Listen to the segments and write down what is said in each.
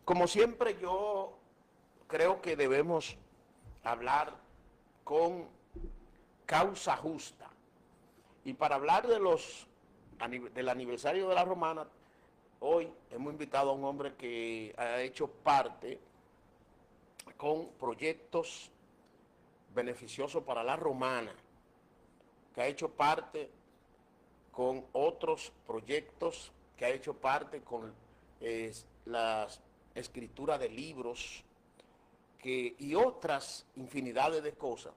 Como siempre, yo creo que debemos hablar con causa justa. Y para hablar del aniversario de la Romana, hoy hemos invitado a un hombre que ha hecho parte con proyectos beneficiosos para la Romana, que ha hecho parte con otros proyectos, que ha hecho parte con la escritura de libros y otras infinidades de cosas.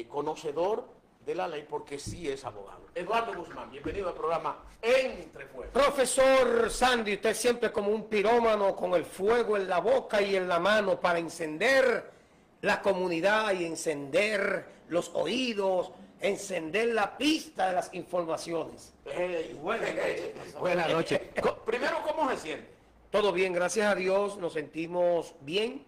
Conocedor de la ley porque sí es abogado. Eduardo Guzmán, bienvenido al programa Entre Fuego. Profesor Sandy, usted siempre como un pirómano con el fuego en la boca y en la mano para encender la comunidad y encender los oídos, encender la pista de las informaciones. Buenas noches. Primero, ¿cómo se siente? Todo bien, gracias a Dios, nos sentimos bien.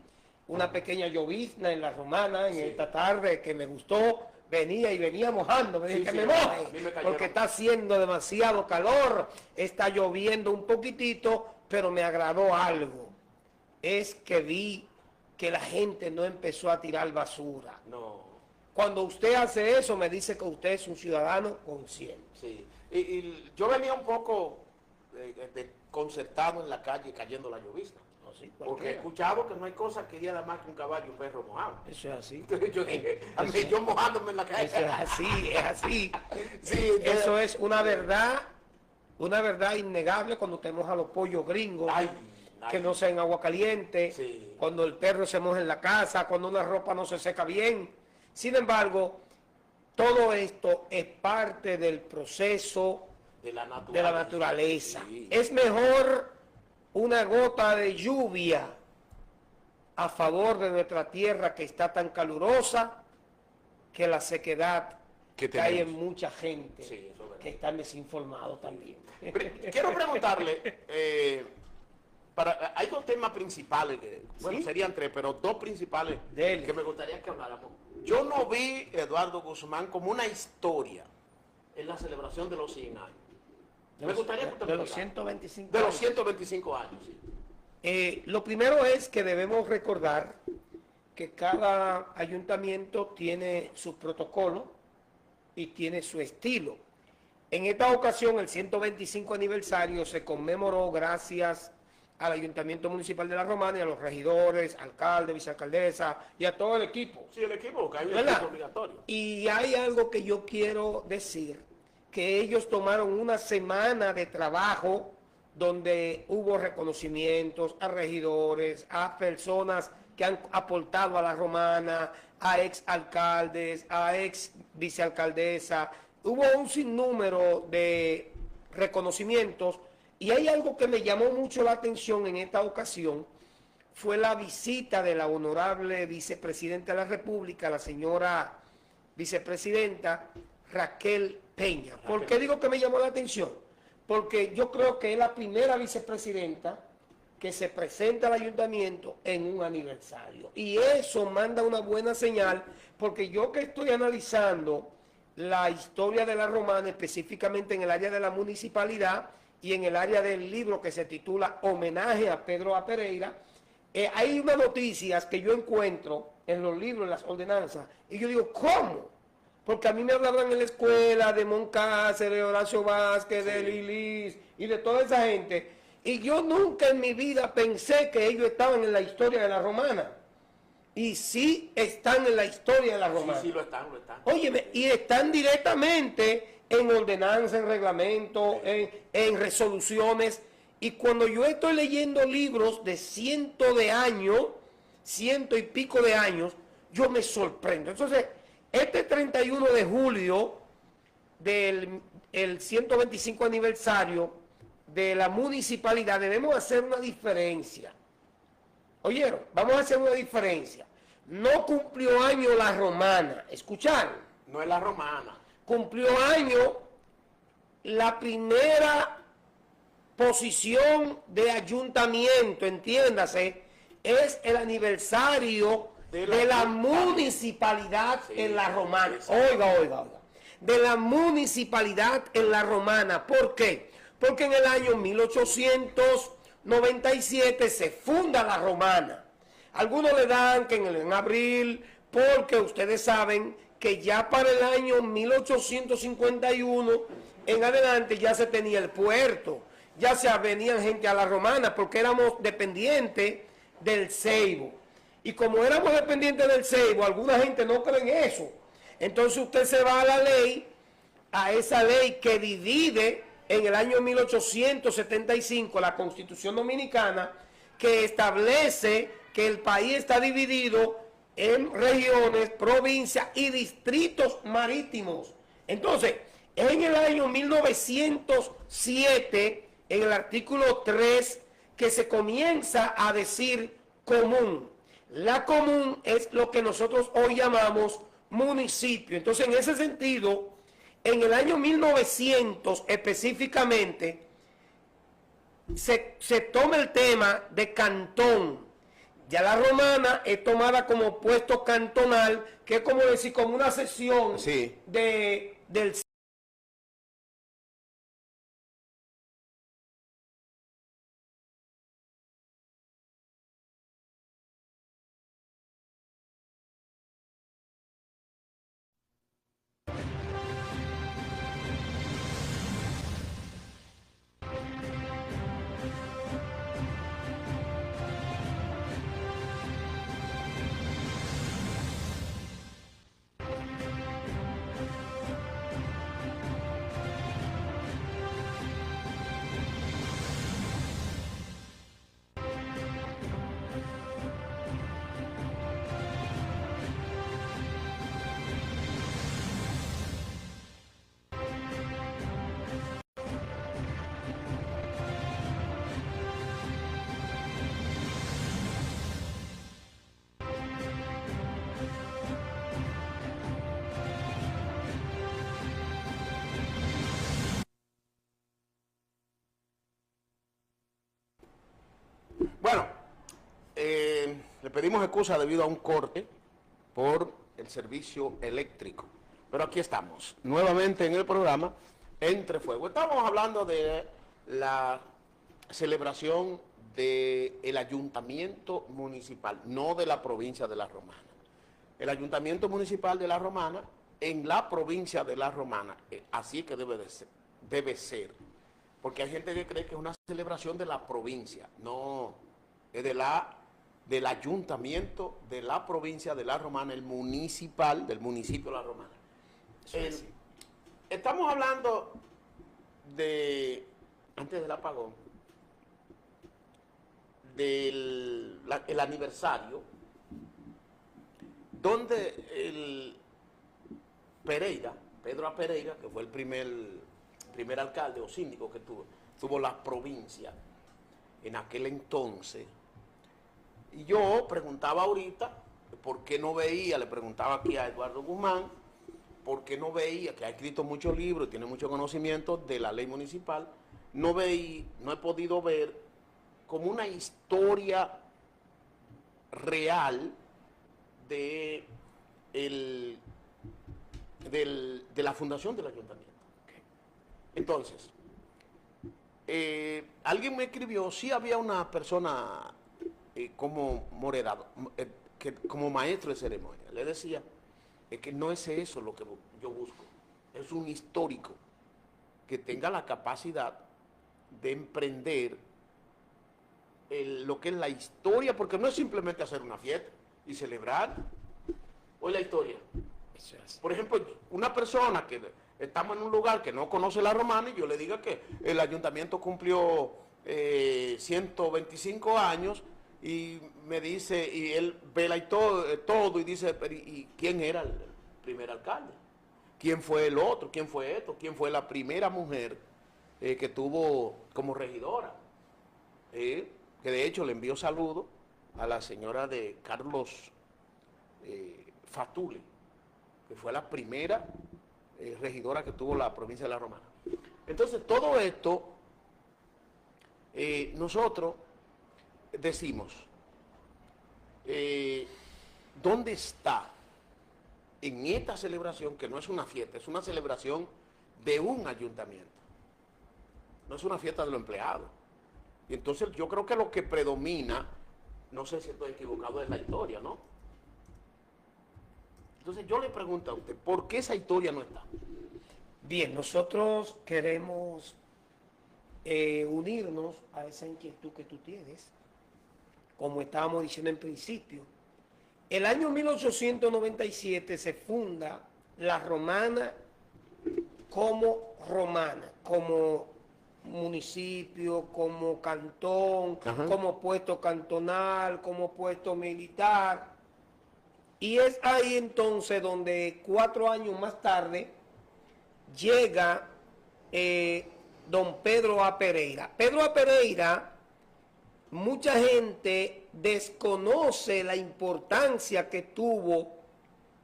Una pequeña llovizna en la Romana en esta tarde que me gustó. Venía mojando, me dije que me moje, porque está haciendo demasiado calor, está lloviendo un poquitito, pero me agradó algo. Es que vi que la gente no empezó a tirar basura. No. Cuando usted hace eso, me dice que usted es un ciudadano consciente. Sí. Y yo venía un poco desconcertado en la calle cayendo la llovizna. Sí, porque he escuchado que no hay cosa que hiera más que un caballo y un perro mojado. Eso es así. Entonces yo dije, yo mojándome en la calle. Eso es así, es así. Sí, eso es una verdad innegable cuando usted moja los pollos gringos, que no sea en agua caliente, sí. Cuando el perro se moja en la casa, cuando una ropa no se seca bien. Sin embargo, todo esto es parte del proceso de la naturaleza. Sí. Es mejor una gota de lluvia a favor de nuestra tierra que está tan calurosa que la sequedad que hay en mucha gente, sí, que están desinformados también. Quiero preguntarle, hay dos temas principales, bueno, ¿sí? Serían tres, pero dos principales que me gustaría que habláramos. Yo no vi, Eduardo Guzmán, como una historia en la celebración de los 100 años. Me gustaría que de los 125 de los 125 años, sí. Lo primero es que debemos recordar que cada ayuntamiento tiene su protocolo y tiene su estilo. En esta ocasión, el 125 aniversario se conmemoró gracias al Ayuntamiento Municipal de La Romana y a los regidores, alcalde, vicealcaldesa y a todo el equipo. Sí, el equipo, que hay un equipo obligatorio. Y hay algo que yo quiero decir, que ellos tomaron una semana de trabajo donde hubo reconocimientos a regidores, a personas que han aportado a la Romana, a ex alcaldes, a ex vicealcaldesa. Hubo un sinnúmero de reconocimientos y hay algo que me llamó mucho la atención en esta ocasión, fue la visita de la honorable vicepresidenta de la República, la señora vicepresidenta Raquel Peña. ¿Por qué digo que me llamó la atención? Porque yo creo que es la primera vicepresidenta que se presenta al ayuntamiento en un aniversario. Y eso manda una buena señal, porque yo que estoy analizando la historia de la Romana, específicamente en el área de la municipalidad y en el área del libro que se titula Homenaje a Pedro A. Pereira, hay unas noticias que yo encuentro en los libros, en las ordenanzas, y yo digo, ¿cómo? Porque a mí me hablaban en la escuela de Moncácer, de Horacio Vázquez, sí, de Lilis y de toda esa gente. Y yo nunca en mi vida pensé que ellos estaban en la historia de la Romana. Y sí están en la historia de la Romana. Sí, lo están. Óyeme, y están directamente en ordenanza, en reglamento, sí, en resoluciones. Y cuando yo estoy leyendo libros de ciento y pico de años, yo me sorprendo. Entonces, este 31 de julio del 125 aniversario de la municipalidad debemos hacer una diferencia. ¿Oyeron? Vamos a hacer una diferencia. No cumplió año la Romana. ¿Escucharon? No es la Romana. Cumplió año la primera posición de ayuntamiento, entiéndase, es el aniversario de la municipalidad, sí, en la Romana. Oiga. De la municipalidad en la Romana. ¿Por qué? Porque en el año 1800 97 se funda la Romana. Algunos le dan que en abril, porque ustedes saben que ya para el año 1851 en adelante ya se tenía el puerto, ya se venían gente a la Romana, porque éramos dependientes del Ceibo. Y como éramos dependientes del Ceibo, alguna gente no cree en eso. Entonces usted se va a la ley, a esa ley que divide en el año 1875 la Constitución Dominicana, que establece que el país está dividido en regiones, provincias y distritos marítimos. Entonces, en el año 1907, en el artículo 3, que se comienza a decir común. La común es lo que nosotros hoy llamamos municipio. Entonces, en ese sentido, en el año 1900 específicamente, se toma el tema de cantón. Ya la Romana es tomada como puesto cantonal, que es como decir, como una sección sí, del... Bueno, le pedimos excusa debido a un corte por el servicio eléctrico. Pero aquí estamos, nuevamente en el programa Entre Fuego. Estamos hablando de la celebración del ayuntamiento municipal, no de la provincia de La Romana. El ayuntamiento municipal de La Romana, en la provincia de La Romana, así que debe ser. Porque hay gente que cree que es una celebración de la provincia. No, es del ayuntamiento de la provincia de La Romana, el municipal, del municipio de La Romana. Estamos hablando de, antes del apagón, del el aniversario, donde el Pedro A. Pereira, que fue el primer alcalde o síndico que tuvo la provincia en aquel entonces. Y yo preguntaba ahorita por qué no veía, le preguntaba aquí a Eduardo Guzmán, por qué no veía, que ha escrito muchos libros, tiene mucho conocimiento de la ley municipal, no he podido ver como una historia real de la fundación del ayuntamiento. Entonces, alguien me escribió, sí había una persona como moderado, como maestro de ceremonia. Le decía, es que no es eso lo que yo busco, es un histórico que tenga la capacidad de emprender lo que es la historia, porque no es simplemente hacer una fiesta y celebrar. Hoy la historia. Por ejemplo, una persona que estamos en un lugar que no conoce La Romana y yo le diga que el ayuntamiento cumplió 125 años y me dice, y él vela y todo y dice, ¿y quién era el primer alcalde? ¿Quién fue el otro? ¿Quién fue esto? ¿Quién fue la primera mujer que tuvo como regidora? Que de hecho le envió saludos a la señora de Carlos Fatule, que fue la primera regidora que tuvo la provincia de La Romana. Entonces, todo esto, nosotros decimos, ¿dónde está en esta celebración, que no es una fiesta, es una celebración de un ayuntamiento? No es una fiesta de los empleados, Y entonces yo creo que lo que predomina, no sé si estoy equivocado, es la historia, ¿no? Entonces yo le pregunto a usted, ¿por qué esa historia no está? Bien, nosotros queremos unirnos a esa inquietud que tú tienes, como estábamos diciendo en principio. El año 1897 se funda la Romana como municipio, como cantón, Ajá. como puesto cantonal, como puesto militar. Y es ahí entonces donde 4 años más tarde llega don Pedro A. Pereira. Pedro A. Pereira, mucha gente desconoce la importancia que tuvo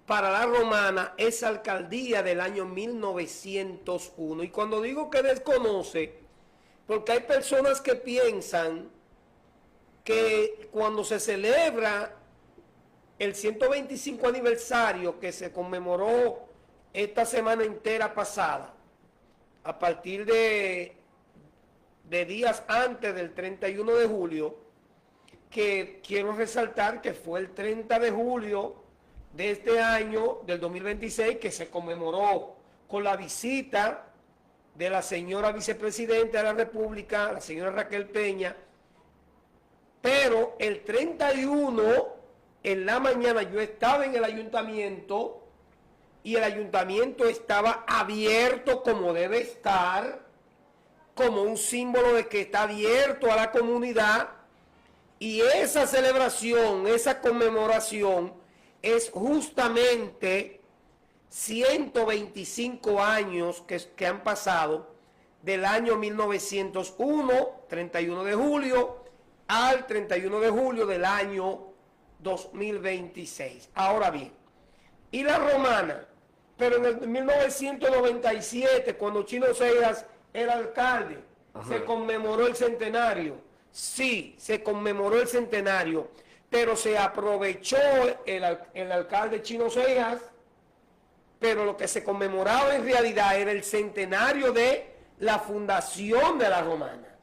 para la Romana esa alcaldía del año 1901. Y cuando digo que desconoce, porque hay personas que piensan que cuando se celebra el 125 aniversario que se conmemoró esta semana entera pasada, a partir de días antes del 31 de julio, que quiero resaltar que fue el 30 de julio de este año, del 2026, que se conmemoró con la visita de la señora vicepresidenta de la República, la señora Raquel Peña, pero el 31 en la mañana yo estaba en el ayuntamiento y el ayuntamiento estaba abierto como debe estar, como un símbolo de que está abierto a la comunidad, y esa celebración, esa conmemoración es justamente 125 años que han pasado del año 1901, 31 de julio, al 31 de julio del año 2026. Ahora bien, y la Romana, pero en el 1997, cuando Chino Seijas era alcalde, se conmemoró el centenario. Sí, se conmemoró el centenario, pero se aprovechó el alcalde Chino Seijas, pero lo que se conmemoraba en realidad era el centenario de la fundación de la Romana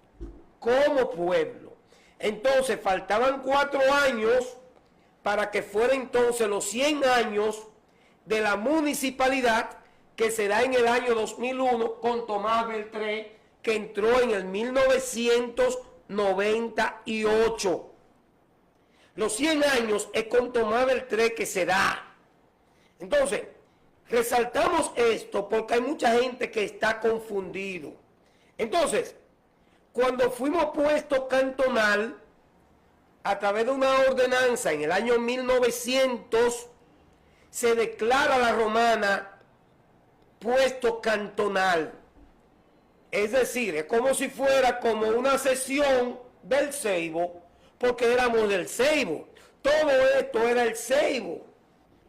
como pueblo. Entonces faltaban 4 años para que fuera entonces los 100 años de la municipalidad, que se da en el año 2001 con Tomás Beltré, que entró en el 1998. Los 100 años es con Tomás Beltré que se da. Entonces, resaltamos esto porque hay mucha gente que está confundido. Entonces, cuando fuimos puesto cantonal, a través de una ordenanza en el año 1900, se declara la Romana puesto cantonal. Es decir, es como si fuera como una sesión del Ceibo, porque éramos del Ceibo. Todo esto era el Ceibo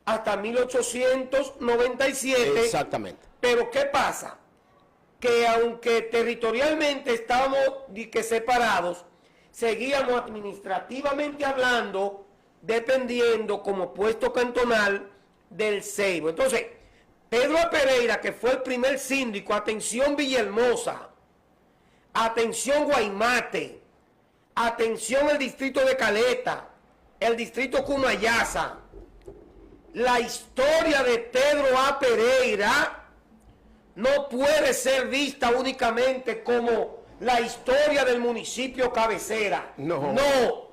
hasta 1897. Exactamente. Pero ¿qué pasa? Que aunque territorialmente estábamos separados, seguíamos administrativamente hablando, dependiendo como puesto cantonal del Ceibo. Entonces, Pedro Pereira, que fue el primer síndico, atención Villahermosa, atención Guaymate, atención el distrito de Caleta, el distrito Cumayasa, la historia de Pedro A. Pereira no puede ser vista únicamente como la historia del municipio cabecera. No. No.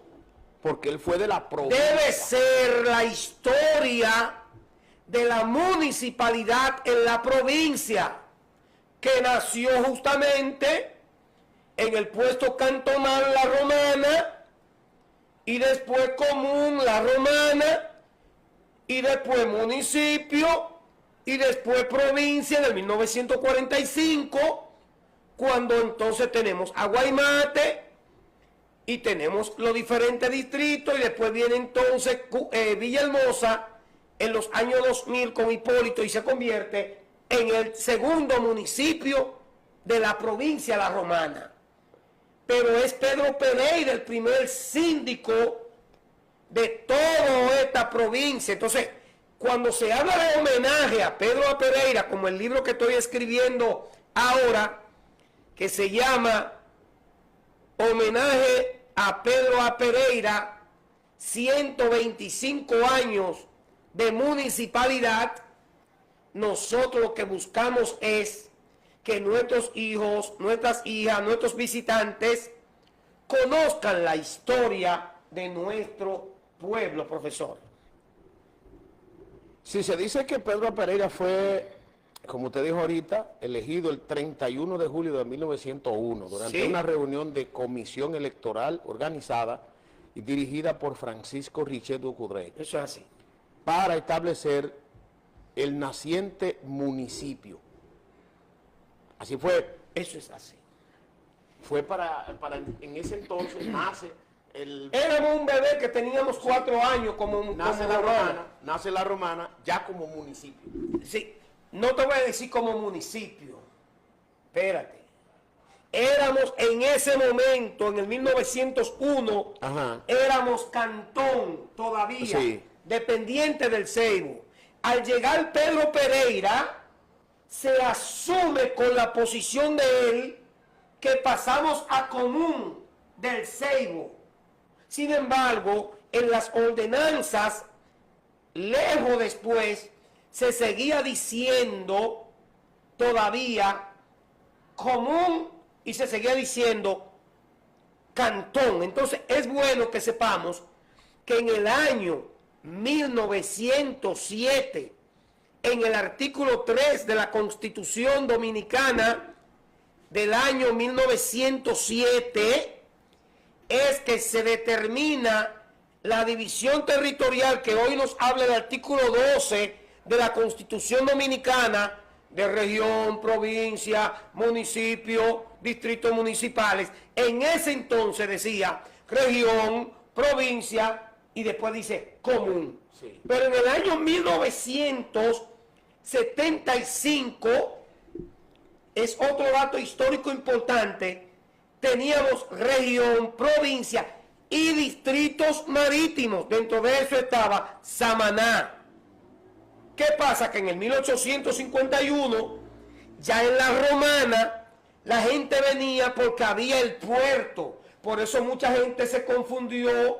Porque él fue de la provincia. Debe ser la historia de la municipalidad en la provincia, que nació justamente en el puesto cantonal La Romana, y después común La Romana, y después municipio, y después provincia en el 1945, cuando entonces tenemos a Guaymate, y tenemos los diferentes distritos, y después viene entonces Villahermosa en los años 2000 con Hipólito, y se convierte en el segundo municipio de la provincia La Romana. Pero es Pedro Pereira el primer síndico de toda esta provincia. Entonces, cuando se habla de homenaje a Pedro A. Pereira, como el libro que estoy escribiendo ahora, que se llama homenaje a Pedro A. Pereira, 125 años de municipalidad. Nosotros lo que buscamos es que nuestros hijos, nuestras hijas, nuestros visitantes conozcan la historia de nuestro pueblo, profesor. Si se dice que Pedro Pereira fue, como usted dijo ahorita, elegido el 31 de julio de 1901 durante Sí. una reunión de comisión electoral organizada y dirigida por Francisco Richet Ducudrey Eso es así. para establecer el naciente municipio. Así fue. Eso es así. Fue para en ese entonces nace el... Éramos un bebé que teníamos 4 años como Nace la romana ya como municipio. Sí, no te voy a decir como municipio. Espérate. Éramos en ese momento, en el 1901, Ajá. éramos cantón todavía, Sí. dependiente del Ceibo. Al llegar Pedro Pereira, se asume con la posición de él que pasamos a común del Ceibo. Sin embargo, en las ordenanzas, lejos después, se seguía diciendo todavía común y se seguía diciendo cantón. Entonces es bueno que sepamos que en el año 1907, en el artículo 3 de la Constitución Dominicana del año 1907, es que se determina la división territorial que hoy nos habla el artículo 12 de la Constitución Dominicana, de región, provincia, municipio, distritos municipales. En ese entonces decía región, provincia y después dice común. Sí. Pero en el año 1975, es otro dato histórico importante, teníamos región, provincia y distritos marítimos. Dentro de eso estaba Samaná. ¿Qué pasa? Que en el 1851, ya en la romana, la gente venía porque había el puerto. Por eso mucha gente se confundió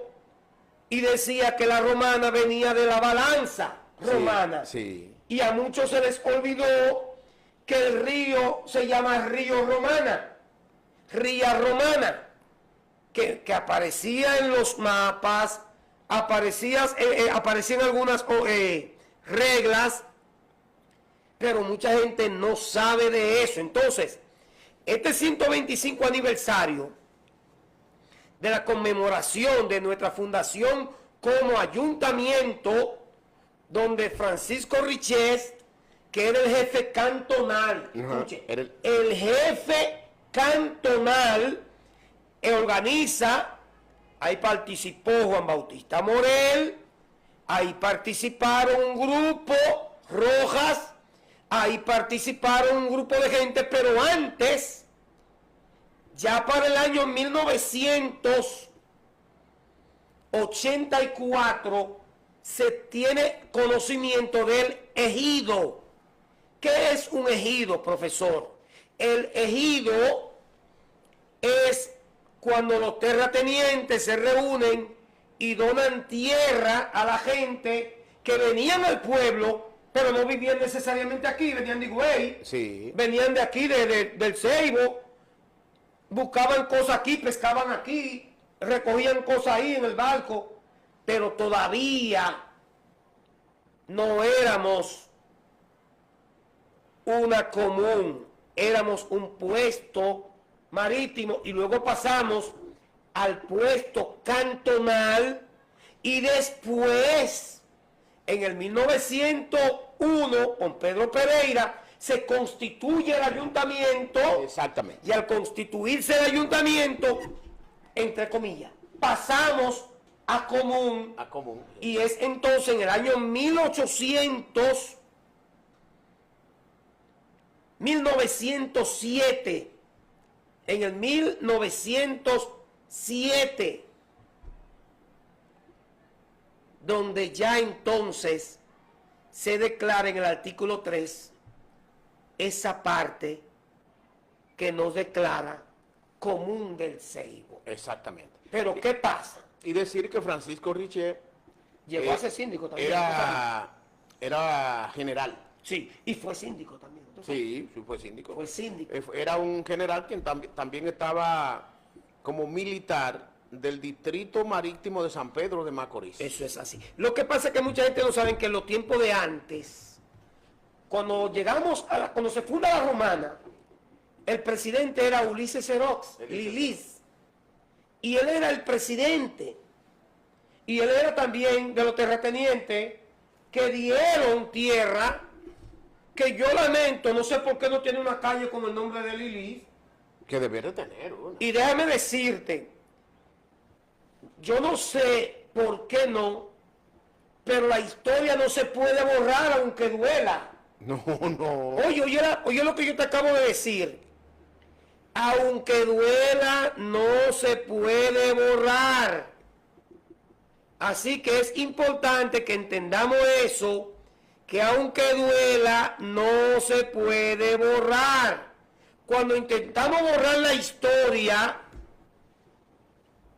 y decía que la romana venía de la balanza romana. Sí. Y a muchos se les olvidó que el río se llama Río Romana, Ría Romana, que aparecía en los mapas, aparecían algunas reglas, pero mucha gente no sabe de eso. Entonces, este 125 aniversario de la conmemoración de nuestra fundación como ayuntamiento, donde Francisco Richet, que era el jefe cantonal, escuche, el jefe cantonal organiza, ahí participó Juan Bautista Morel, ahí participaron un grupo, Rojas, ahí participaron un grupo de gente, pero antes, ya para el año 1984, se tiene conocimiento del ejido. ¿Qué es un ejido, profesor? El ejido es cuando los terratenientes se reúnen y donan tierra a la gente que venían al pueblo, pero no vivían necesariamente aquí, venían de Higüey, Sí. venían de aquí, del Ceibo, buscaban cosas aquí, pescaban aquí, recogían cosas ahí en el barco, pero todavía no éramos una común, éramos un puesto marítimo y luego pasamos al puesto cantonal y después, en el 1901, con Pedro Pereira, se constituye el ayuntamiento. Exactamente. Y al constituirse el ayuntamiento, entre comillas, pasamos a común. A común. Y es entonces en el año 1907, en el 1907, donde ya entonces se declara en el artículo 3 esa parte que nos declara común del Seibo. Exactamente. Pero ¿qué pasa? Y decir que Francisco Richer Llegó a ser síndico también. era general. Sí, y fue síndico también. ¿Tú sabes? Sí, sí, fue síndico. Fue síndico. Era un general quien también estaba como militar del Distrito Marítimo de San Pedro de Macorís. Eso es así. Lo que pasa es que mucha gente no sabe que en los tiempos de antes, cuando cuando se funda la Romana, el presidente era Ulises Serox, Lilis, y él era el presidente, y él era también de los terratenientes que dieron tierra, que yo lamento, no sé por qué no tiene una calle con el nombre de Lilis. Que debería tener una. Y déjame decirte, yo no sé por qué no, pero la historia no se puede borrar aunque duela. No, no. Oye lo que yo te acabo de decir. Aunque duela, no se puede borrar. Así que es importante que entendamos eso, que aunque duela, no se puede borrar. Cuando intentamos borrar la historia,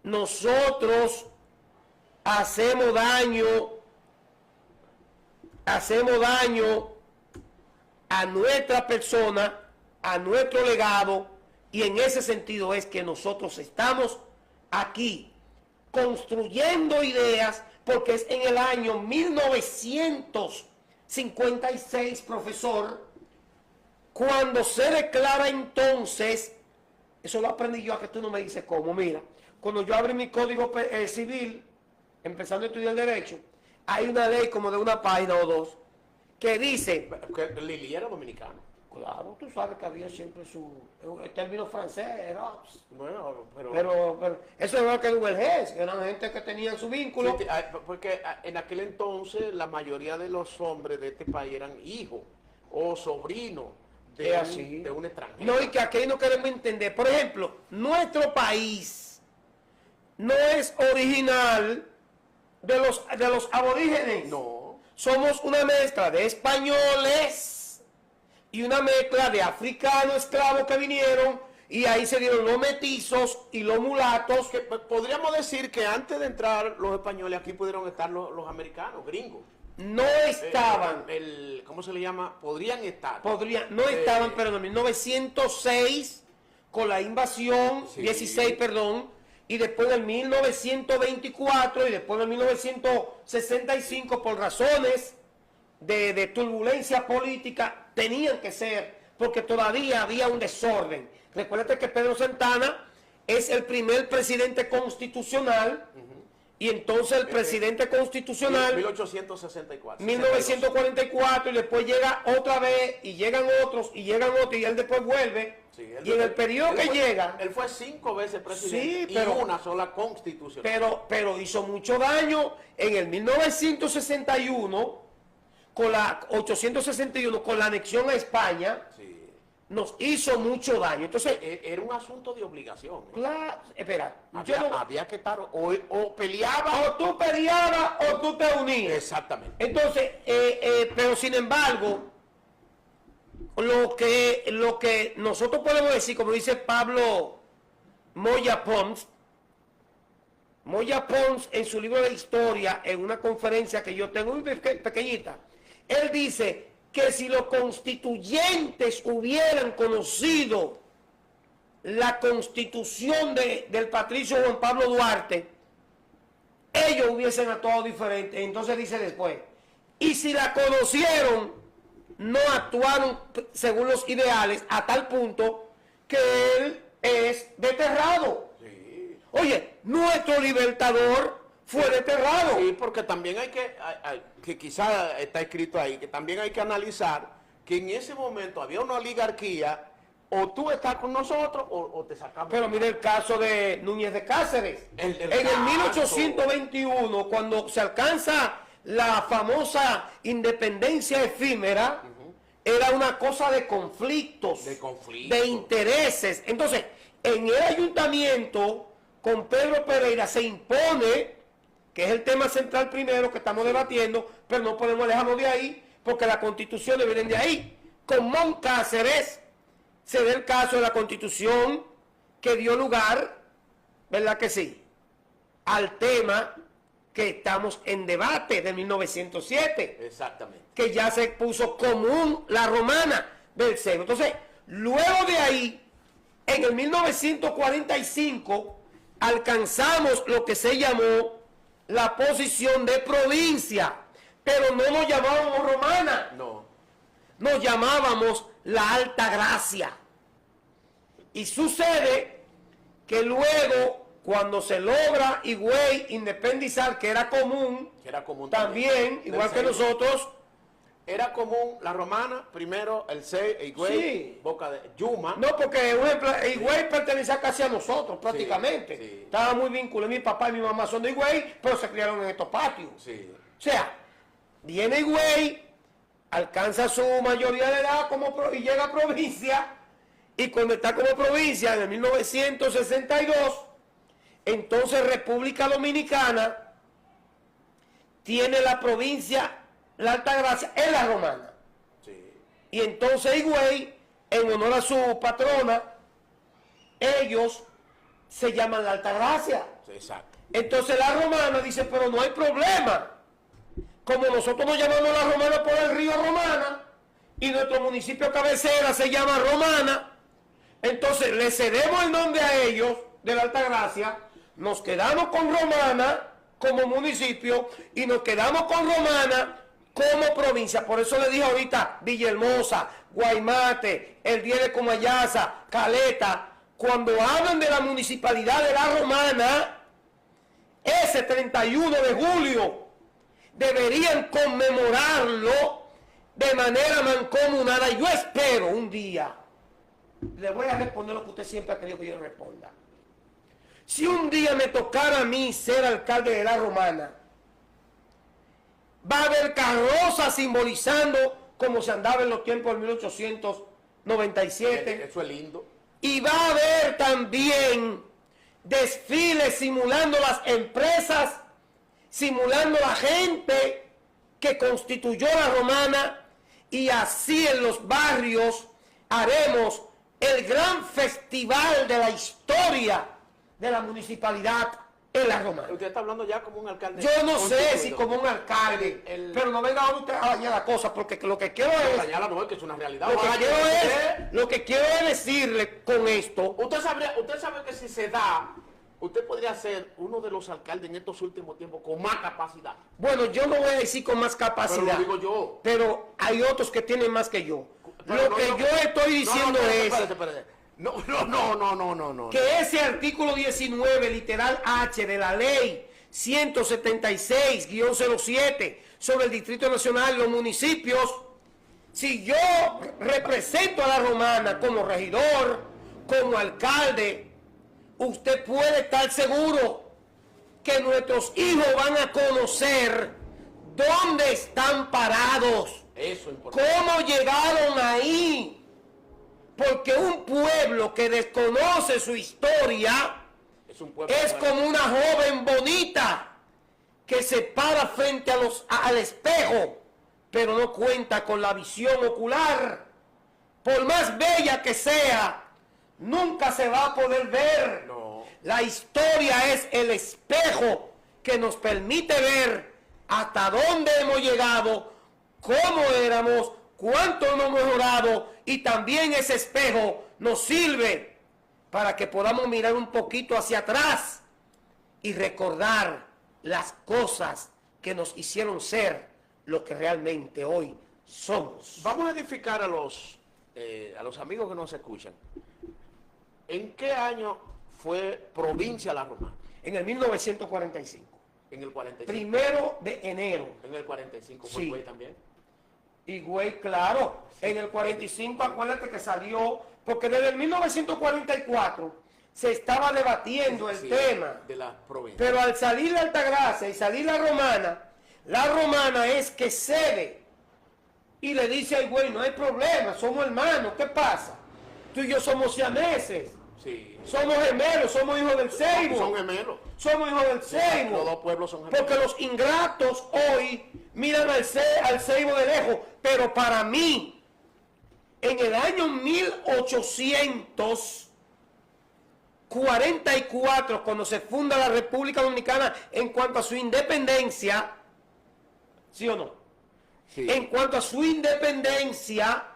nosotros hacemos daño a nuestra persona, a nuestro legado, y en ese sentido es que nosotros estamos aquí construyendo ideas, porque es en el año 1956, profesor, cuando se declara entonces, eso lo aprendí yo, a que tú no me dices cómo, mira, cuando yo abrí mi código civil, empezando a estudiar derecho, hay una ley como de una página o dos, que dice... Que Lili era dominicano. Claro, tú sabes que había siempre el término francés, era... Bueno, pero eso es igual que Duvergés, que eran gente que tenían su vínculo. Sí, porque en aquel entonces la mayoría de los hombres de este país eran hijos o sobrinos de un extranjero. No, y que aquí no queremos entender. Por ejemplo, nuestro país no es original de los aborígenes. No. Somos una mezcla de españoles y una mezcla de africanos esclavos que vinieron, y ahí se dieron los metizos y los mulatos. Que podríamos decir que antes de entrar los españoles aquí pudieron estar los americanos, gringos. No estaban. ¿Cómo se le llama? Podrían estar. Estaban, pero en 1906, con la invasión, Sí. 16, perdón, y después del 1924 y después del 1965, por razones de turbulencia política, tenían que ser, porque todavía había un desorden. Recuérdate que Pedro Santana es el primer presidente constitucional, y entonces el presidente constitucional... 1864. 1944, y después llega otra vez, y llegan otros, y él después vuelve. Sí, y en el periodo que llega... Él fue 5 veces presidente, Sí, pero, y una sola constitución. Pero hizo mucho daño en el 1961, con la 861, con la anexión a España. Sí. Nos hizo mucho daño. Entonces, Era un asunto de obligación. claro, espera, Había que estar, o peleaba. o tú peleabas o tú te unías. Exactamente. Entonces, pero sin embargo, lo que nosotros podemos decir, como dice Pablo Moya Pons en su libro de historia, en una conferencia que yo tengo muy pequeñita, él dice que si los constituyentes hubieran conocido la constitución del patricio Juan Pablo Duarte, ellos hubiesen actuado diferente. Entonces dice después, y si la conocieron, no actuaron según los ideales, a tal punto que él es desterrado. Sí. Oye, nuestro libertador fue desterrado. Sí, porque también hay que quizá está escrito ahí, que también hay que analizar que en ese momento había una oligarquía, o tú estás con nosotros o te sacamos. Pero mire el caso de Núñez de Cáceres. En el 1821, cuando se alcanza la famosa independencia efímera, era una cosa de conflictos, de intereses. Entonces, en el ayuntamiento, con Pedro Pereira se impone, que es el tema central primero que estamos debatiendo, pero no podemos alejarnos de ahí, porque las constituciones vienen de ahí. Con Moncáceres se da el caso de la constitución que dio lugar, ¿verdad que sí?, al tema que estamos en debate de 1907. Exactamente. Que ya se puso común la romana del cebo. Entonces, luego de ahí, en el 1945, alcanzamos lo que se llamó la posición de provincia, pero no nos llamábamos romana, No. nos llamábamos la Alta Gracia. Y sucede que luego, cuando se logra Higüey independizar, que era común, Que era común también, igual que Ceibo. nosotros, Era común la romana, primero el Higüey, Sí. Boca de Yuma. no, porque por ejemplo, Higüey pertenecía casi a nosotros prácticamente. sí. Estaba muy vinculado. Mi papá y mi mamá son de Higüey, pero se criaron en estos patios. Sí. O sea, viene Higüey, alcanza su mayoría de edad y llega a provincia, y cuando está como provincia en el 1962, entonces República Dominicana tiene la provincia, la Altagracia, en la romana. Sí. Y entonces Higüey, en honor a su patrona, ellos se llaman la Altagracia. Sí, exacto. Entonces la romana dice, pero no hay problema. Como nosotros nos llamamos la romana por el río Romana, y nuestro municipio cabecera se llama Romana, entonces le cedemos el nombre a ellos, de la Altagracia, nos quedamos con Romana como municipio, y nos quedamos con Romana como provincia. Por eso le dije ahorita, Villahermosa, Guaymate, el Diez de Comayasa, Caleta, cuando hablan de la municipalidad de la Romana, ese 31 de julio, deberían conmemorarlo de manera mancomunada. Y yo espero un día, le voy a responder lo que usted siempre ha querido que yo le responda. Si un día me tocara a mí ser alcalde de la Romana, va a haber carrozas simbolizando como se andaba en los tiempos del 1897. Eso es lindo. Y va a haber también desfiles simulando las empresas, simulando la gente que constituyó la Romana, y así en los barrios haremos el gran festival de la historia de la municipalidad en la Romana. Usted está hablando ya como un alcalde. Yo no sé constituido. si como un alcalde, pero no venga ahora usted a dañar la cosa, porque lo que quiero es, Señala, no, es que es una realidad. lo que quiero es decirle con esto. Usted sabe que si se da, usted podría ser uno de los alcaldes en estos últimos tiempos con más capacidad. Bueno, yo no voy a decir con más capacidad, Pero lo digo yo. pero hay otros que tienen más que yo. Pero Lo no, que no, yo estoy diciendo es espérate. No. que ese artículo 19, literal H de la ley 176-07 sobre el Distrito Nacional y los municipios, si yo represento a la Romana como regidor, como alcalde, usted puede estar seguro que nuestros hijos van a conocer dónde están parados, Eso es importante. cómo llegaron ahí. Porque un pueblo que desconoce su historia Es un pueblo. es como una joven bonita que se para frente al espejo, pero no cuenta con la visión ocular. Por más bella que sea, nunca se va a poder ver. No. La historia es el espejo que nos permite ver hasta dónde hemos llegado, cómo éramos, cuánto hemos mejorado, y también ese espejo nos sirve para que podamos mirar un poquito hacia atrás y recordar las cosas que nos hicieron ser lo que realmente hoy somos. Vamos a edificar a los amigos que nos escuchan. ¿En qué año fue provincia la Romana? En el 1945, En el 45. primero de enero. En el 45 fue Sí. Higüey también. Higüey, claro, en el 45, acuérdate que salió, porque desde el 1944 se estaba debatiendo el Sí, tema, de la provincia. pero al salir la Altagracia y salir la Romana es que cede y le dice a Higüey, no hay problema, somos hermanos, ¿qué pasa? Tú y yo somos siameses, Sí. somos gemelos, somos hijos del Ceibo. Son gemelos. Somos hijos del Ceibo. Los dos pueblos son gemelos. Porque los ingratos hoy miran al Ceibo de lejos. Pero para mí, en el año 1800, 44, cuando se funda la República Dominicana en cuanto a su independencia, ¿sí o no? Sí. En cuanto a su independencia,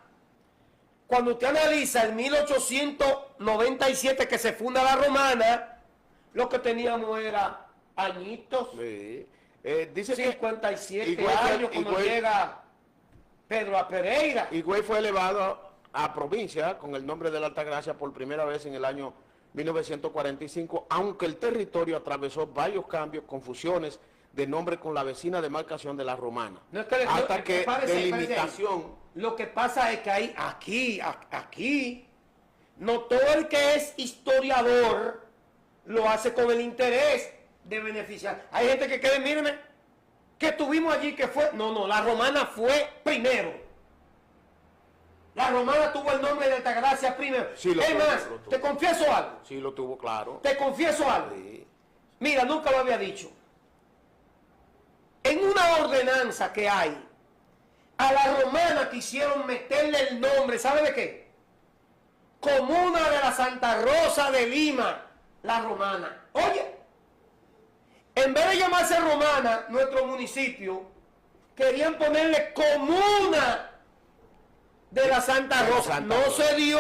cuando usted analiza el 1897 que se funda la Romana, lo que teníamos era añitos, Sí. Dice 57 Higüey años cuando llega Pedro a Pereira. Higüey fue elevado a provincia con el nombre de la Altagracia por primera vez en el año 1945, aunque el territorio atravesó varios cambios, confusiones de nombre con la vecina demarcación de la Romana. No es que hasta que delimitación. Lo que pasa es que hay aquí, no todo el que es historiador lo hace con el interés de beneficiar. Hay gente que cree, mírenme, que tuvimos allí que fue, no, la Romana fue primero. La Romana tuvo el nombre de Altagracia primero. Sí, es más, te confieso algo. Sí, lo tuvo claro. Te confieso algo. Sí. Mira, nunca lo había dicho. En una ordenanza que hay, a la Romana quisieron meterle el nombre, ¿sabe de qué? Comuna de la Santa Rosa de Lima, la Romana. Oye, en vez de llamarse Romana, nuestro municipio, querían ponerle Comuna de la Santa Rosa. No se dio,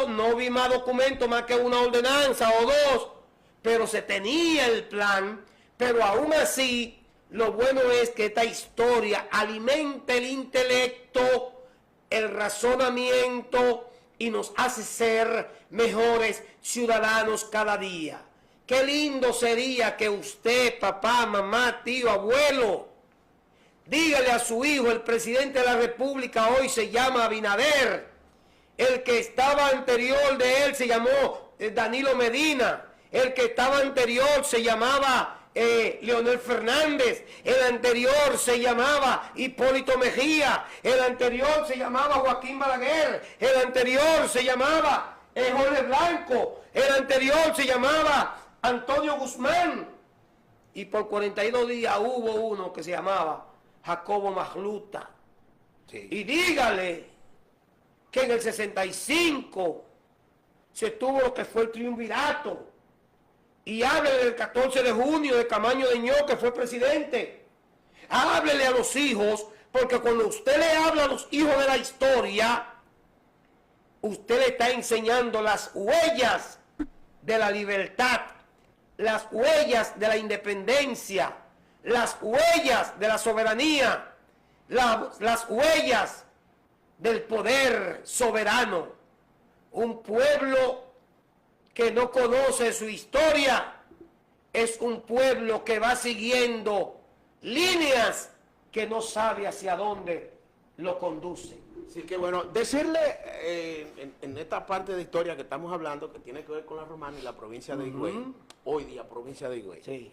no vi más documentos más que una ordenanza o dos, pero se tenía el plan. Pero aún así, lo bueno es que esta historia alimenta el intelecto, el razonamiento y nos hace ser mejores ciudadanos cada día. Qué lindo sería que usted, papá, mamá, tío, abuelo, dígale a su hijo, el presidente de la República hoy se llama Abinader, el que estaba anterior de él se llamó Danilo Medina, el que estaba anterior se llamaba Leonel Fernández, el anterior se llamaba Hipólito Mejía, el anterior se llamaba Joaquín Balaguer, el anterior se llamaba Jorge Blanco, el anterior se llamaba Antonio Guzmán, y por 42 días hubo uno que se llamaba Jacobo Magluta. Sí. Y dígale que en el 65 se tuvo lo que fue el triunvirato. Y háblele del 14 de junio de Camaño de Ño, que fue presidente. Háblele a los hijos, porque cuando usted le habla a los hijos de la historia, usted le está enseñando las huellas de la libertad, las huellas de la independencia, las huellas de la soberanía, las huellas del poder soberano. Un pueblo que no conoce su historia es un pueblo que va siguiendo líneas que no sabe hacia dónde lo conduce. Así que bueno, decirle en esta parte de historia que estamos hablando, que tiene que ver con la Romana y la provincia de Higüey, hoy día provincia de Higüey, Sí.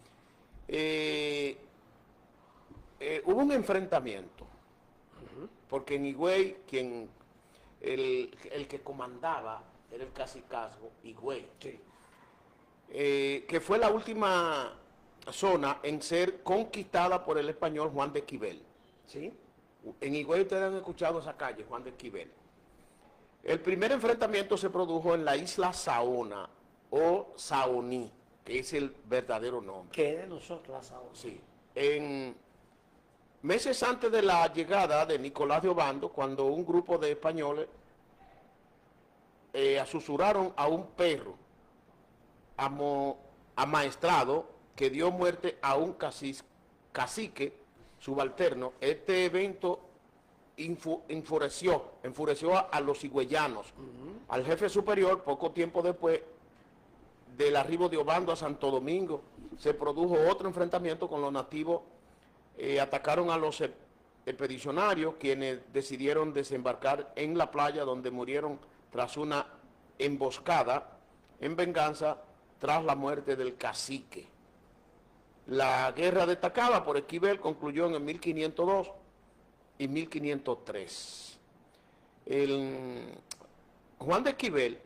hubo un enfrentamiento, porque en Higüey el que comandaba era el cacicazgo Higüey, Sí. que fue la última zona en ser conquistada por el español Juan de Esquivel. ¿Sí? En Higüey ustedes han escuchado esa calle, Juan de Esquivel. El primer enfrentamiento se produjo en la isla Saona o Saoní, que es el verdadero nombre. Que de nosotros ahora. Sí. Meses antes de la llegada de Nicolás de Obando, cuando un grupo de españoles asusuraron a un perro amaestrado que dio muerte a un cacique subalterno. Este evento enfureció a los higüeyanos, al jefe superior. Poco tiempo después del arribo de Obando a Santo Domingo, se produjo otro enfrentamiento con los nativos. Atacaron a los expedicionarios, quienes decidieron desembarcar en la playa, donde murieron tras una emboscada en venganza tras la muerte del cacique. La guerra destacada por Esquivel concluyó en el 1502 y 1503. Juan de Esquivel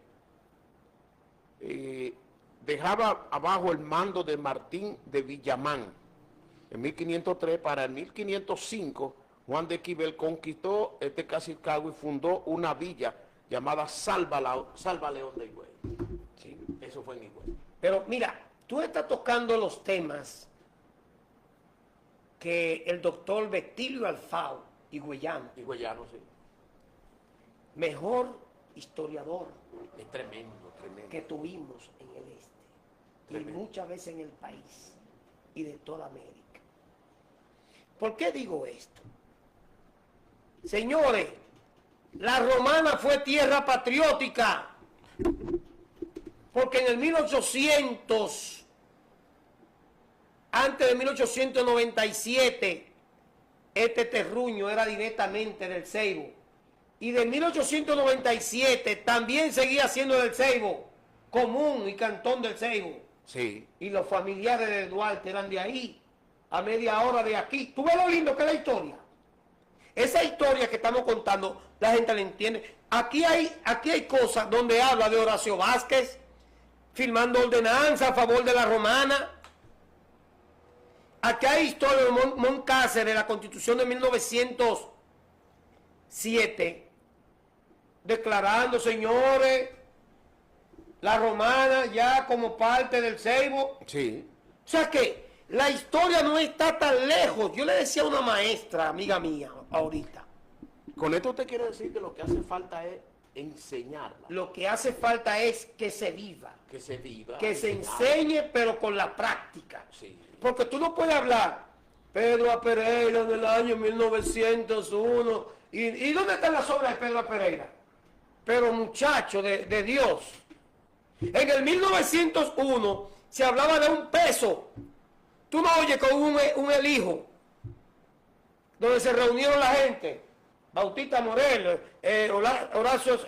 dejaba abajo el mando de Martín de Villamán en 1503. Para el 1505, Juan de Esquivel conquistó este cacicazgo y fundó una villa llamada Salva León de Higüey. Sí. Eso fue en Higüey. Pero mira, tú estás tocando los temas que el doctor Betilio Alfao, higüeyano, Higüeyano, sí. mejor historiador Es tremendo, tremendo. que tuvimos en el este, Tremendo. y muchas veces en el país y de toda América. ¿Por qué digo esto? Señores, la romana fue tierra patriótica, porque en el 1800, antes de 1897, este terruño era directamente del Ceibo. Y de 1897 también seguía siendo del Ceibo, común y cantón del Ceibo. Sí. Y los familiares de Duarte eran de ahí, a media hora de aquí. ¿Tú ves lo lindo que es la historia? Esa historia que estamos contando, la gente la entiende. Aquí hay cosas donde habla de Horacio Vázquez, firmando ordenanza a favor de la romana. Aquí hay historia de Moncácer, de la Constitución de 1907, declarando, señores, la romana ya como parte del Ceibo. Sí. O sea que la historia no está tan lejos. Yo le decía a una maestra, amiga mía, ahorita, Con esto usted quiere decir que lo que hace falta es enseñarla. lo que hace falta es que se viva, Que se viva. que se enseñarla. enseñe, pero con la práctica. Sí. Porque tú no puedes hablar, Pedro A. Pereira del año 1901. ¿Y dónde están las obras de Pedro A. Pereira? Pero muchacho de Dios. En el 1901 se hablaba de un peso. Tú no oyes con un elijo, donde se reunieron la gente, Bautista Morel, Horacio,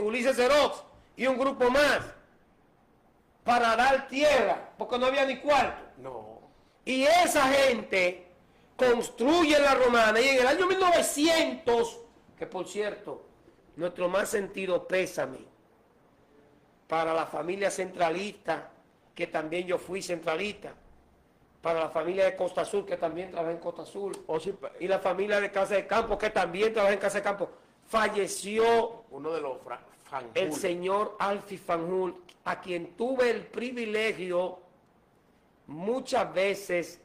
Ulises Cerox y un grupo más, para dar tierra, porque no había ni cuarto. No. Y esa gente construye la romana, y en el año 1900, que por cierto, nuestro más sentido pésame para la familia centralista, que también yo fui centralista, para la familia de Costa Sur, que también trabaja en Costa Sur, O si y la familia de Casa de Campo, que también trabaja en Casa de Campo, falleció uno de los Fanjul. el señor Alfie Fanjul, a quien tuve el privilegio muchas veces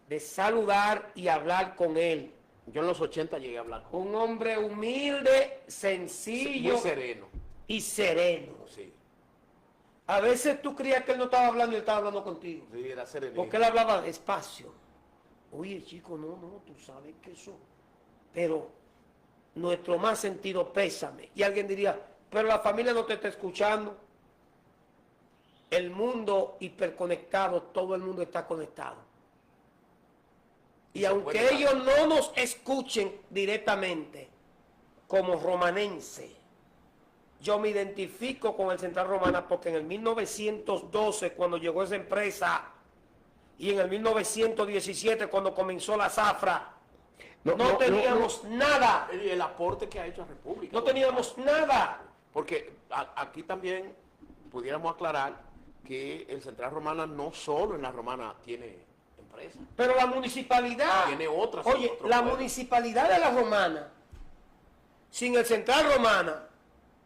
de saludar y hablar con él. Yo en los 80 llegué a hablar con Un hombre humilde, él. sencillo Muy sereno. y sereno. Sí. A veces tú creías que él no estaba hablando y él estaba hablando contigo, Sí, era sereno. porque él hablaba despacio. Oye, chico, no, tú sabes que eso. Pero nuestro más sentido pésame. Y alguien diría, pero la familia no te está escuchando. El mundo hiperconectado, todo el mundo está conectado. Y Se aunque puede ellos no nos escuchen directamente, como romanense, yo me identifico con el Central Romana porque en el 1912, cuando llegó esa empresa, y en el 1917, cuando comenzó la zafra, no teníamos nada. El aporte que ha hecho a República. No teníamos nada. Porque aquí también pudiéramos aclarar que el Central Romana no solo en la Romana tiene empresas. Pero la municipalidad, Tiene otras. oye, otros la pueblos. municipalidad de la Romana, sin el Central Romana,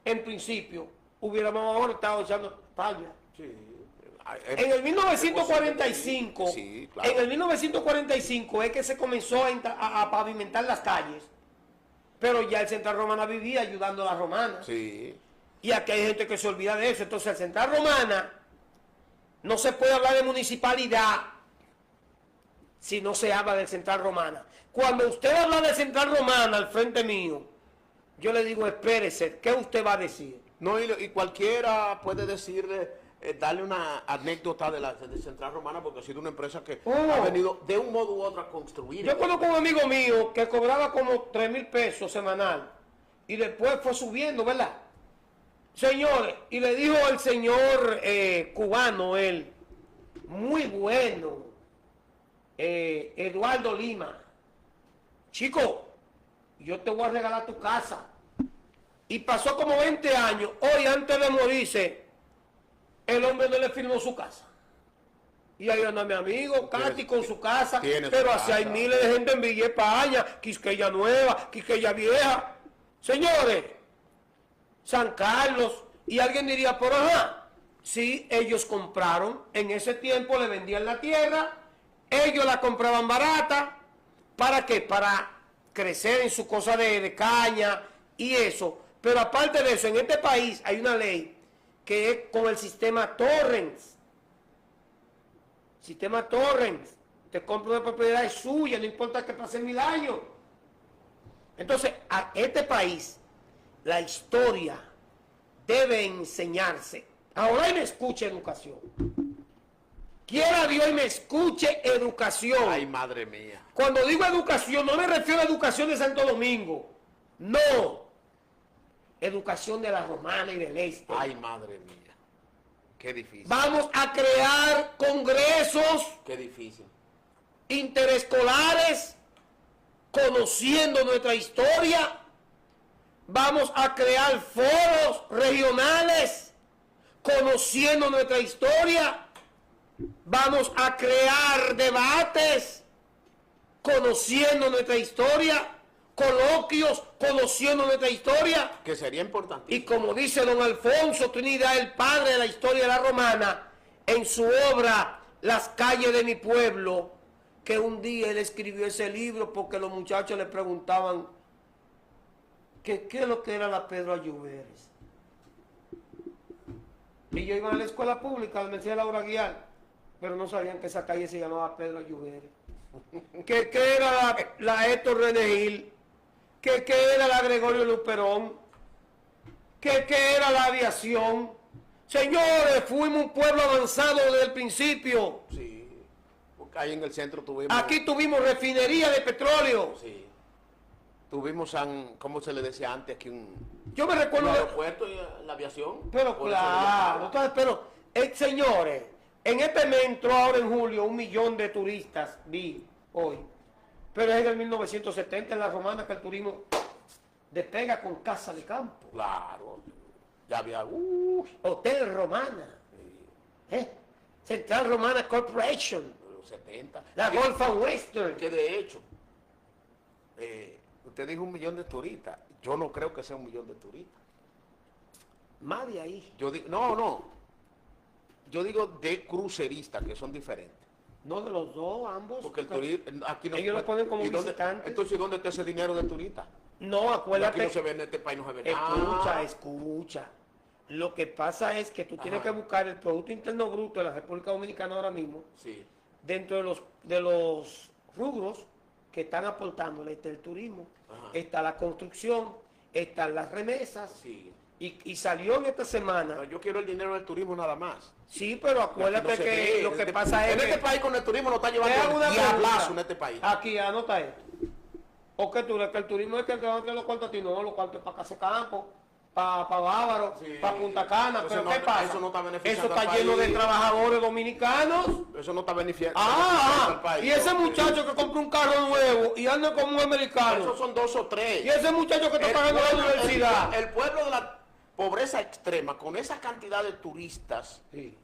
en principio, hubiéramos ahora estado echando palma. Sí. En el 1945, Sí, claro. en el 1945 es que se comenzó a pavimentar las calles, pero ya el Central Romana vivía ayudando a la Romana. Sí. Y aquí hay gente que se olvida de eso. Entonces, el Central Romana, no se puede hablar de municipalidad si no se habla del Central Romana. Cuando usted habla del Central Romana al frente mío, yo le digo, espérese, ¿qué usted va a decir? No, y cualquiera puede decirle, darle una anécdota de Central Romana, porque ha sido una empresa que ha venido de un modo u otro a construir. Yo conozco un amigo mío que cobraba como 3,000 pesos semanal y después fue subiendo, ¿verdad? Señores, y le dijo el señor cubano, él, muy bueno, Eduardo Lima, chico, yo te voy a regalar tu casa. Y pasó como 20 años, hoy antes de morirse, el hombre no le firmó su casa. Y ahí anda mi amigo, Cati con su casa, pero así hay miles de gente en Villa España, Quisqueya Nueva, Quisqueya Vieja. Señores, San Carlos, y alguien diría, pero ajá, sí, ellos compraron, en ese tiempo le vendían la tierra, ellos la compraban barata, ¿para qué? Para crecer en su cosa de caña y eso. Pero aparte de eso, en este país hay una ley que es con el sistema Torrens. Sistema Torrens. Te compra una propiedad, es suya, no importa que pasen 1000 años. Entonces, a este país, la historia debe enseñarse. Ahora y me escuche educación. Quiera Dios y me escuche educación. Ay, madre mía. Cuando digo educación, no me refiero a educación de Santo Domingo. No. Educación de la Romana y del Este. Ay, madre mía. Qué difícil. Vamos a crear congresos Qué difícil. interescolares conociendo nuestra historia. Vamos a crear foros regionales conociendo nuestra historia. Vamos a crear debates conociendo nuestra historia, coloquios conociendo nuestra historia. Que sería importantísimo. Y como dice don Alfonso Trinidad, el padre de la historia de la romana, en su obra Las calles de mi pueblo, que un día él escribió ese libro porque los muchachos le preguntaban que qué es lo que era la Pedro Ayuberes. Y yo iba a la escuela pública, me decía Laura Guiar, pero no sabían que esa calle se llamaba Pedro Ayuberes. Que era la Héctor René Gil, que era la Gregorio Luperón, que era la aviación. Señores, fuimos un pueblo avanzado desde el principio. Sí. Porque ahí en el centro tuvimos... Aquí tuvimos refinería de petróleo. Sí. Tuvimos, ¿cómo se le decía antes? Aquí Yo me un recuerdo... aeropuerto y la aviación. Pero Por eso claro, entonces, pero, señores, en este mes entró ahora en julio 1 millón de turistas, vi hoy. Pero es en el 1970 en la Romana que el turismo despega con casa de campo. Claro. Ya había... Hotel Romana. Central Romana Corporation. los 70. La Golf and Western. Que de hecho, usted dijo 1 millón de turistas. Yo no creo que sea 1 millón de turistas. Más de ahí. Yo digo, no. Yo digo de cruceristas, que son diferentes. No, de los dos, ambos. Porque el turismo aquí no. Ellos lo ponen como ¿y dónde? visitantes. Entonces, ¿dónde está ese dinero de turista? No, Aquí acuérdate. no se ve en este país, no se ve Escucha, nada. escucha. Lo que pasa es que tú tienes Ajá. que buscar el Producto Interno Bruto de la República Dominicana ahora mismo Sí. dentro de los rubros que están aportándole. Está el turismo, Ajá. está la construcción, están las remesas. Sí. Y salió en esta semana. No, yo quiero el dinero del turismo nada más. Sí, pero acuérdate Aquí no se que ve. lo que pasa es en que... este país con el turismo lo está Te hago llevando una el diablazo pregunta. en este país. Aquí, anota esto. ¿O que tú crees que el turismo es que te van a traer los cuartos a ti? No, los cuartos para Casa Campo, para Bávaro, Sí. para Punta Cana. Entonces ¿Pero no- qué pasa? eso no está beneficiando Eso está al lleno de país. trabajadores dominicanos. Eso no está beneficiando Ah, al país. y ese muchacho que compra un carro nuevo y anda como un americano. Esos son 2 o 3. Y ese muchacho que está pagando la universidad. El pueblo de la pobreza extrema, con esa cantidad de turistas, Sí.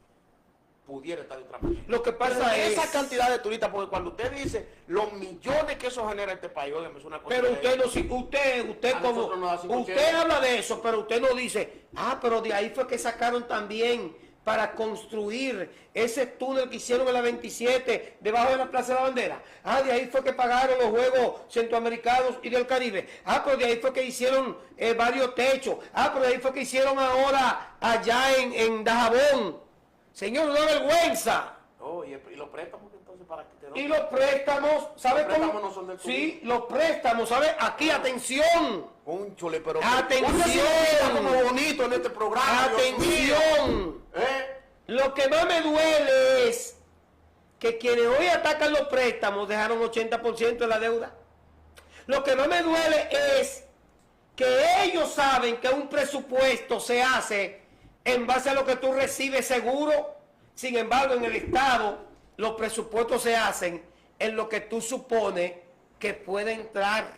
pudiera estar de otra manera. Lo que pasa Pero es... esa cantidad de turistas, porque cuando usted dice los millones que eso genera este país, óigame, es una cosa. Pero que- usted no, si usted A como, nosotros nos da 5 usted cheles. habla de eso, pero usted no dice, pero de ahí fue que sacaron también para construir ese túnel que hicieron en la 27 debajo de la Plaza de la Bandera. De ahí fue que pagaron los Juegos Centroamericanos y del Caribe. Pero de ahí fue que hicieron varios techos. Pero de ahí fue que hicieron ahora allá en Dajabón. Señor, una vergüenza. Oh, y los préstamos entonces para que te den. Y los préstamos, ¿sabe Los préstamos cómo? no son del Sí, los préstamos, ¿sabe? Aquí, atención. Cónchole, pero Atención. Usted se grita como bonito en este programa. Dios mío. Atención. Lo que más me duele es que quienes hoy atacan los préstamos dejaron 80% de la deuda. Lo que más me duele es que ellos saben que un presupuesto se hace en base a lo que tú recibes seguro. Sin embargo, en el Estado los presupuestos se hacen en lo que tú supones que puede entrar.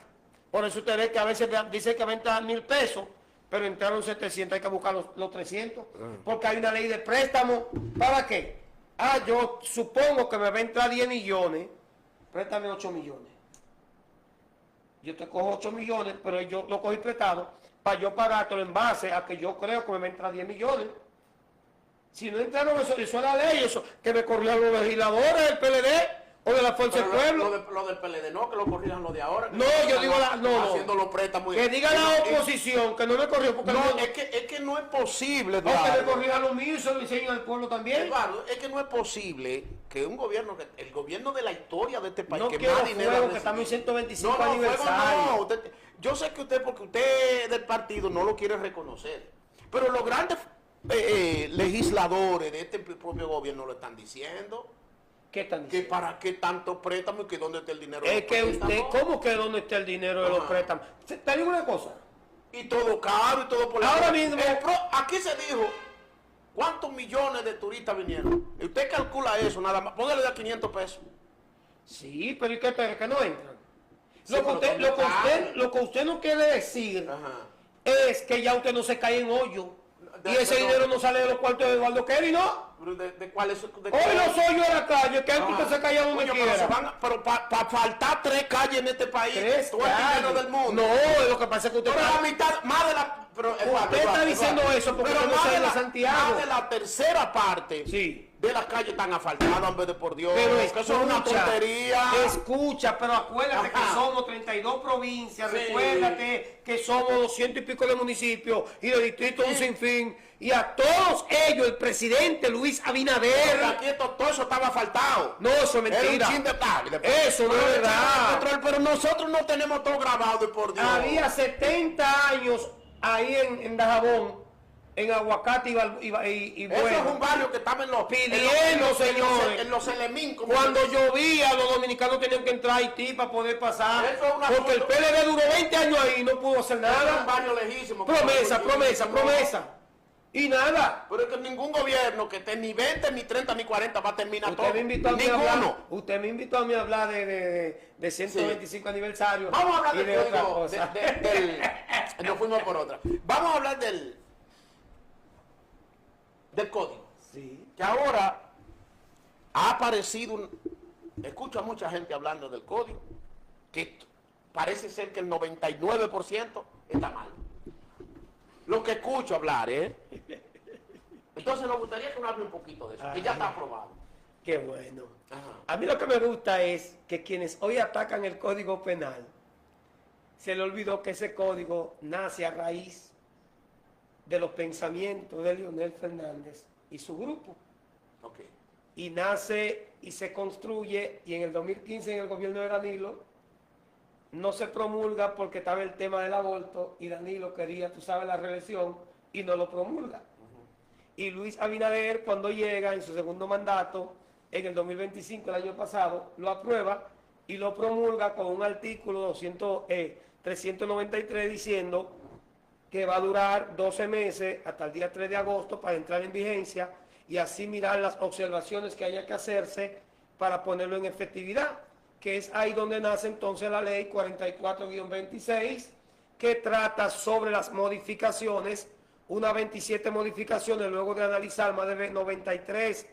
Por eso usted ve que a veces dice que va a entrar 1.000 pesos, pero entraron 700, hay que buscar los 300, porque hay una ley de préstamo. ¿Para qué? Yo supongo que me va a entrar 10 millones, préstame 8 millones. Yo te cojo 8 millones, pero yo lo cogí prestado, para yo pagártelo en base a que yo creo que me va a entrar 10 millones. Si no entraron eso es la ley, eso, que me corrieron los legisladores del PLD o de la Fuerza del Pueblo. Lo del PLD no, que lo corrijan lo de ahora. No, yo digo haciendo los préstamos. Que diga la oposición que no me corrió porque no, es que no es posible, o que me corrijan lo mío y se lo enseñen al pueblo también. Eduardo, es que no es posible que un gobierno, el gobierno de la historia de este país, no que quiero más dinero fuego, que estamos en 125 aniversario. Yo sé que usted, porque usted del partido no lo quiere reconocer, pero los grandes legisladores de este propio gobierno lo están diciendo. ¿Qué están Que diciendo? para qué tanto préstamo y que dónde está el dinero de Es los que préstamos. usted, ¿cómo que dónde está el dinero de los préstamos? Te digo una cosa. Y todo caro y todo por Ahora mismo. Aquí se dijo cuántos millones de turistas vinieron. Y usted calcula eso, nada más. Póngale de 500 pesos. Sí, pero ¿y qué espera? Que no entran. Sí, Lo que usted no quiere decir es que ya usted no se cae en hoyo. Y ese dinero no sale de los cuartos de Eduardo Kelly, ¿no? ¿De cuál es? Hoy los hoyos de la calle, que antes usted se caía donde Coño, quiera. pero para faltar 3 calles en este país, todo el dinero del mundo. No, lo que pasa es que usted Pero la mitad, más de la... Pero, usted está diciendo eso porque pero usted no sale de Santiago. Más de la tercera parte de las calles están asfaltadas, en vez de por Dios. Pero eso es una tontería. Escucha, pero acuérdate que somos 32 provincias, recuérdate que somos 200 y pico de municipios y de distritos un sinfín. Y a todos ellos, el presidente Luis Abinader... Porque aquí todo eso estaba faltado. No, eso es mentira. Era un chin de tal. Eso no es verdad. Pero nosotros no tenemos todo grabado, y por Dios. Había 70 años ahí en Dajabón, en Aguacate y Eso Bueno. es un barrio que estaba en los... Pidiendo, señores. En los Elemín. Cuando llovía, los dominicanos tenían que entrar a Haití para poder pasar. Eso es una porque el foto. PLD duró 20 años ahí y no pudo hacer Eso es un nada. barrio lejísimo. Promesa. Y nada. Pero es que ningún gobierno que esté ni 20, ni 30, ni 40 va a terminar todo. Usted me invitó a mí a Ninguno. hablar, usted me invitó a mí a hablar de 125 aniversario. Vamos a hablar y de otra código, cosa. nos fuimos por otra. Vamos a hablar del código. Sí. Que ahora ha aparecido escucho a mucha gente hablando del código, que parece ser que el 99% está mal. Lo que escucho hablar, Entonces nos gustaría que nos hable un poquito de eso, que ya está aprobado. Qué bueno. Ajá. A mí lo que me gusta es que quienes hoy atacan el Código Penal, se le olvidó que ese código nace a raíz de los pensamientos de Leonel Fernández y su grupo. Okay. Y nace y se construye, y en el 2015 en el gobierno de Danilo, no se promulga porque estaba el tema del aborto y Danilo quería, tú sabes, la reelección y no lo promulga. Y Luis Abinader, cuando llega en su segundo mandato, en el 2025, el año pasado, lo aprueba y lo promulga con un artículo 393 diciendo que va a durar 12 meses hasta el día 3 de agosto para entrar en vigencia y así mirar las observaciones que haya que hacerse para ponerlo en efectividad, que es ahí donde nace entonces la ley 44-26, que trata sobre las modificaciones, unas 27 modificaciones, luego de analizar más de 93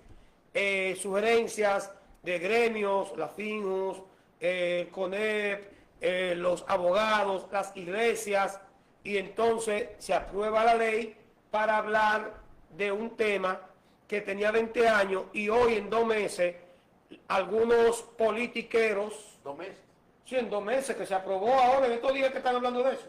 sugerencias de gremios, la FINJUS, el CONEP, los abogados, las iglesias, y entonces se aprueba la ley para hablar de un tema que tenía 20 años y hoy en 2 meses algunos politiqueros... 2 meses. Sí, en 2 meses que se aprobó ahora, en estos días que están hablando de eso.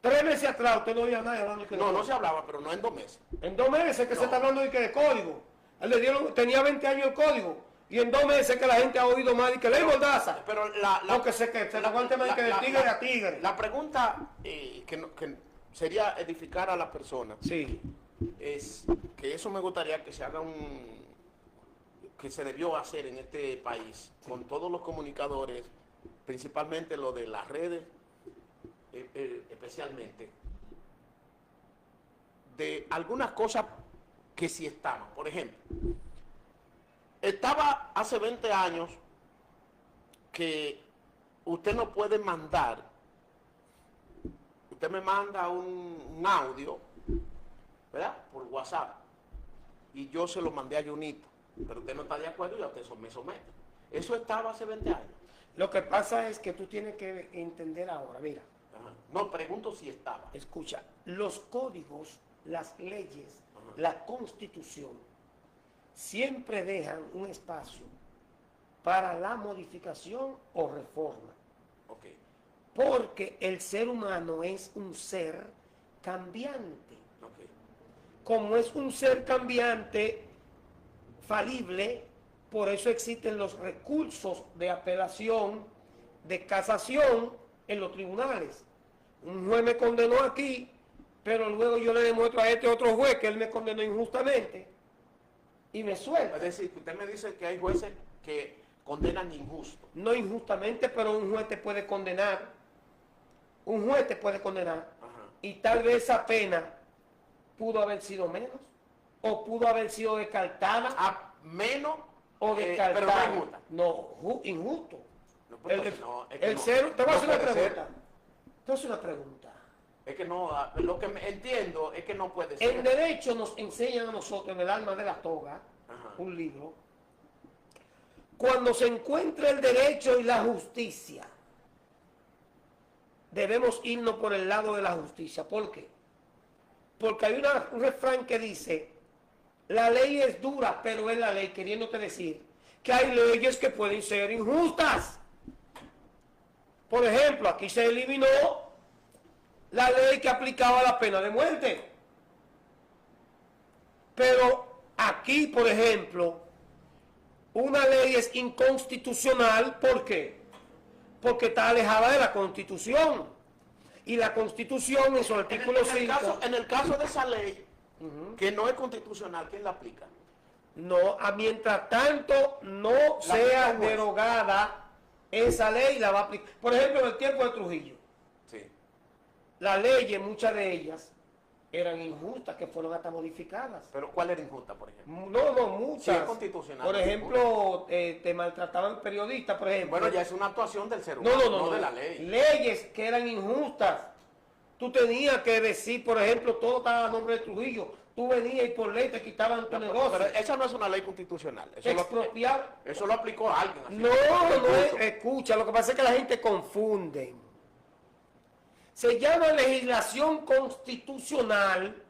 3 meses atrás usted no oía nadie hablando de No se hablaba, pero no en 2 meses. En 2 meses que se está hablando de código. Él le dieron, tenía 20 años el código. Y en 2 meses que la gente ha oído más y que ley mordaza. Pero porque se tocó el tema de que de tigre a tigre. La pregunta que sería edificar a las personas. Sí. Es que eso me gustaría que se haga que se debió hacer en este país, con todos los comunicadores, principalmente los de las redes, especialmente, de algunas cosas que sí estaban. Por ejemplo, estaba hace 20 años que usted no puede mandar, usted me manda un audio, ¿verdad? Por WhatsApp, y yo se lo mandé a Junito, pero usted no está de acuerdo y a usted me somete. Eso estaba hace 20 años. Lo que pasa es que tú tienes que entender ahora, mira, No, pregunto si estaba. Escucha, los códigos, las leyes, la Constitución, siempre dejan un espacio para la modificación o reforma. Ok. Porque el ser humano es un ser cambiante. Ok. Como es un ser cambiante, falible, por eso existen los recursos de apelación, de casación en los tribunales. Un juez me condenó aquí, pero luego yo le demuestro a este otro juez que él me condenó injustamente y me suelta. Es decir, que usted me dice que hay jueces que condenan injusto. No injustamente, pero un juez te puede condenar. Un juez te puede condenar. Ajá. Y tal vez esa pena pudo haber sido menos, o pudo haber sido descartada, A menos o pero no descartada. injusta. No, injusto. No, pues, entonces no, es que El no, ser, te voy a no hacer una puede ser. pregunta. Te voy a hacer una pregunta. Es que no, lo que entiendo es que no puede En ser. derecho nos enseñan a nosotros, en el alma de la toga, Ajá. un libro, cuando se encuentra el derecho y la justicia, debemos irnos por el lado de la justicia. ¿Por qué? Porque hay un refrán que dice, la ley es dura, pero es la ley, queriéndote decir que hay leyes que pueden ser injustas. Por ejemplo, aquí se eliminó la ley que aplicaba la pena de muerte. Pero aquí, por ejemplo, una ley es inconstitucional. ¿Por qué? Porque está alejada de la Constitución. Y la Constitución en su artículo 5... En el caso de esa ley, que no es constitucional, ¿quién la aplica? No, mientras tanto no sea aplica un juez. derogada esa ley, la va a aplicar. Por ejemplo, en el tiempo de Trujillo, Sí. las leyes, muchas de ellas, eran injustas, que fueron hasta modificadas. Pero ¿cuál era injusta, por ejemplo? No, muchas. Sí, es constitucional, Por no es ejemplo, te maltrataban periodistas, por ejemplo. Bueno, ya es una actuación del ser humano, no de la ley. Leyes que eran injustas. Tú tenías que decir, por ejemplo, todo estaba a nombre de Trujillo. Tú venías y por ley te quitaban tu negocio. Pero esa no es una ley constitucional. Expropiar. Eso lo aplicó alguien. Así. No es, escucha, lo que pasa es que la gente confunde. Se llama legislación constitucional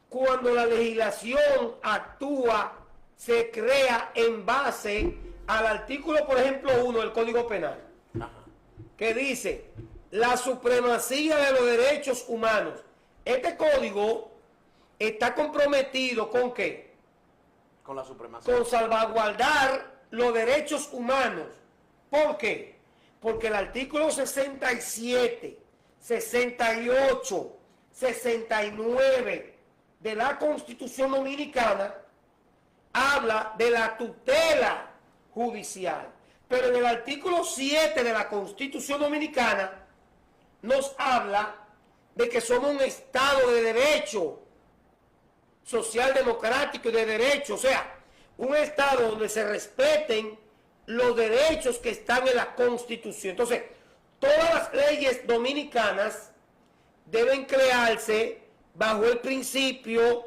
cuando la legislación actúa, se crea en base al artículo, por ejemplo, 1 del Código Penal, Ajá. que dice la supremacía de los derechos humanos. Este código está comprometido ¿con qué? Con la supremacía. Con salvaguardar los derechos humanos. ¿Por qué? Porque el artículo 67, 68, 69 de la Constitución Dominicana habla de la tutela judicial. Pero en el artículo 7 de la Constitución Dominicana nos habla de que somos un Estado de derecho, social, democrático y de derecho. O sea, un Estado donde se respeten los derechos que están en la Constitución. Entonces, todas las leyes dominicanas deben crearse bajo el principio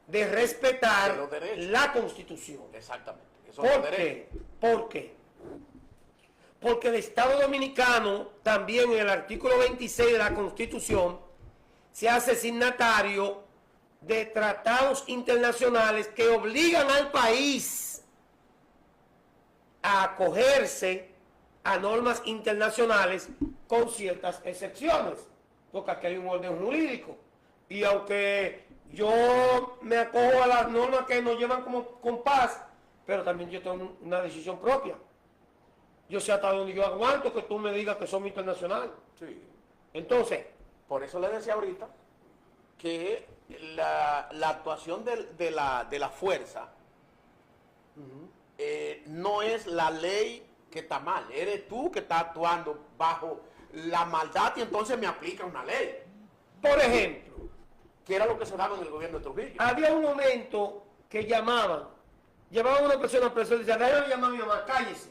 de respetar De los derechos. la Constitución. Exactamente. Eso es ¿Por derecho. qué? ¿Por qué? Porque el Estado Dominicano, también en el artículo 26 de la Constitución, se hace signatario de tratados internacionales que obligan al país a acogerse a normas internacionales con ciertas excepciones, porque aquí hay un orden jurídico. Y aunque yo me acojo a las normas que nos llevan como compás, pero también yo tengo una decisión propia. Yo sé hasta donde yo aguanto que tú me digas que somos internacional. Sí. Entonces, Por eso le decía ahorita que la actuación de la fuerza no es la ley que está mal. Eres tú que estás actuando bajo la maldad y entonces me aplica una ley. por ejemplo, Que era lo que se daba en el gobierno de Trujillo. había un momento que llevaban a una persona presa y decían, déjame llamar a mi mamá, cállese.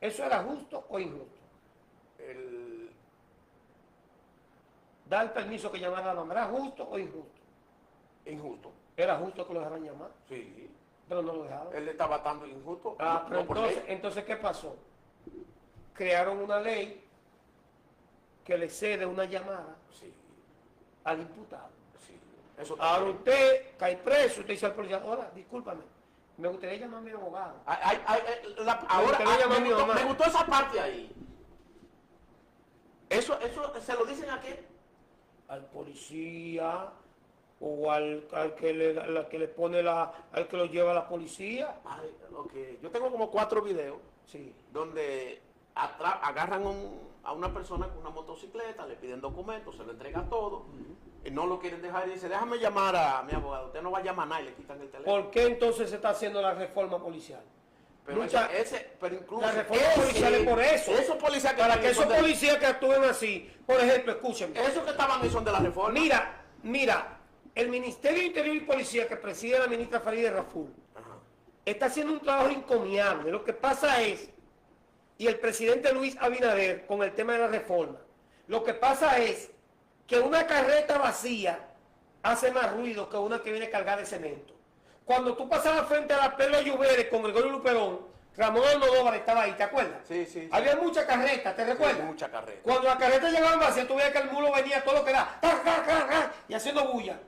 ¿Eso era justo o injusto? Dar permiso que llamara a la mamá, ¿era justo o injusto? Injusto. Era justo que lo dejaran llamar, Sí. pero no lo dejaron. Él estaba dando injusto. Pero no por ley. entonces, ¿qué pasó? Crearon una ley que le cede una llamada Sí, al imputado. sí. Eso Ahora también. usted cae preso, usted dice al policía, hola, discúlpame, me gustaría llamar a mi abogado. Ahora, gustaría llamar a mi mamá. me gustó esa parte ahí. Eso se lo dicen a qué? Al policía o al que le pone al que lo lleva a la policía. Ay, yo tengo como 4 videos Sí. donde agarran a una persona con una motocicleta, le piden documentos, se le entrega todo, y no lo quieren dejar y dice, déjame llamar a mi abogado, usted no va a llamar a nadie, le quitan el teléfono. ¿Por qué entonces se está haciendo la reforma policial? Pero, pero incluso La reforma policial es por eso. Esos policías que Para están que ahí esos son de- policías que actúen así, por ejemplo, escúchenme. esos que estaban ahí son de la reforma. Mira, el Ministerio de Interior y Policía que preside la ministra Farideh Raful Ajá. está haciendo un trabajo encomiable. Lo que pasa es, y el presidente Luis Abinader con el tema de la reforma, lo que pasa es que una carreta vacía hace más ruido que una que viene cargada de cemento. Cuando tú pasabas frente a la Perla Lluveres con el Gregorio Luperón, Ramón Almodóvar estaba ahí, ¿te acuerdas? Sí. Había muchas carretas, ¿te recuerdas? Sí, mucha carreta. Cuando la carreta llegaba vacía, tú veías que el mulo venía todo lo que da, ¡tar, tar, tar, tar! Y haciendo bulla.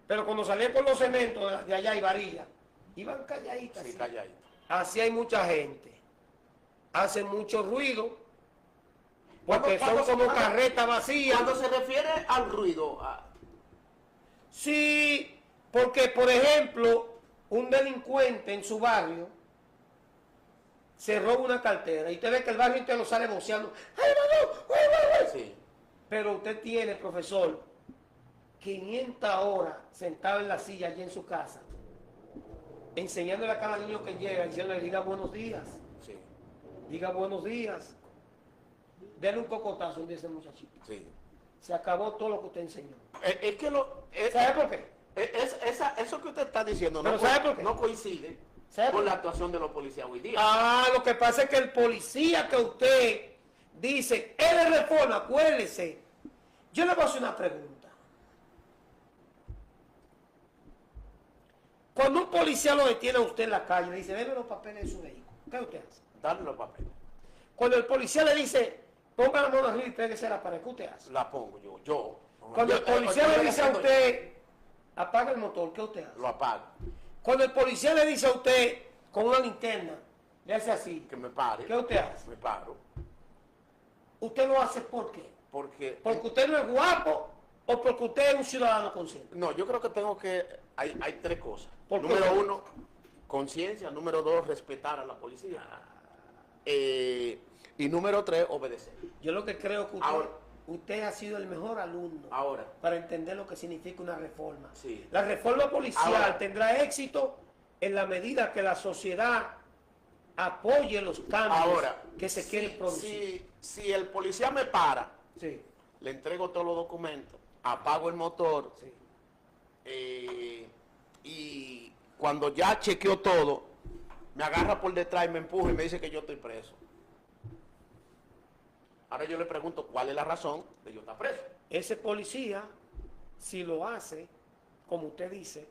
Pero cuando salía con los cementos de allá y varillas, iban calladitas. Sí, así. calladito. Así hay mucha gente. Hacen mucho ruido, porque Cuando- son como cuando- carretas vacías. Cuando se refiere al ruido, Sí, porque por ejemplo, un delincuente en su barrio se roba una cartera y usted ve que el barrio entero sale voceando. ¡Ay, no! ¡Ay, ay, ay! sí. Pero usted tiene, profesor, 500 horas sentado en la silla allí en su casa, enseñándole a cada niño que llega, diciéndole, diga buenos días, Sí, diga buenos días. Dele un cocotazo a ese muchachito. sí. Se acabó todo lo que usted enseñó. Es que ¿Sabe por qué? eso que usted está diciendo Pero ¿sabe por qué? no coincide ¿Sabe por con qué? la actuación de los policías hoy día. Ah, lo que pasa es que el policía que usted dice, él es reforma, acuérdese. Yo le voy a hacer una pregunta. Cuando un policía lo detiene a usted en la calle, le dice, deme los papeles de su vehículo. ¿Qué usted hace? Darle los papeles. Cuando el policía le dice, ponga la mano arriba y pégese la pared, ¿qué usted hace? La pongo yo. Cuando el policía le dice a usted, apaga el motor, ¿qué usted hace? lo apago, Cuando el policía le dice a usted, con una linterna, le hace así, que me pare. ¿qué usted hace? Me paro. ¿Usted lo hace por qué? Porque ¿Porque usted no es guapo o porque usted es un ciudadano consciente? no, yo creo que hay 3 cosas. ¿Por qué? Número 1, conciencia. Número 2, respetar a la policía. Y número 3, obedecer. Yo lo que creo que usted ha sido el mejor alumno Ahora, para entender lo que significa una reforma. Sí. La reforma policial Ahora. tendrá éxito en la medida que la sociedad apoye los cambios ahora que se quieren producir. si el policía me para, Sí, le entrego todos los documentos, apago el motor, sí. y cuando ya chequeó todo, me agarra por detrás y me empuja y me dice que yo estoy preso. Ahora yo le pregunto, ¿cuál es la razón de yo estar preso? Ese policía, si lo hace, como usted dice,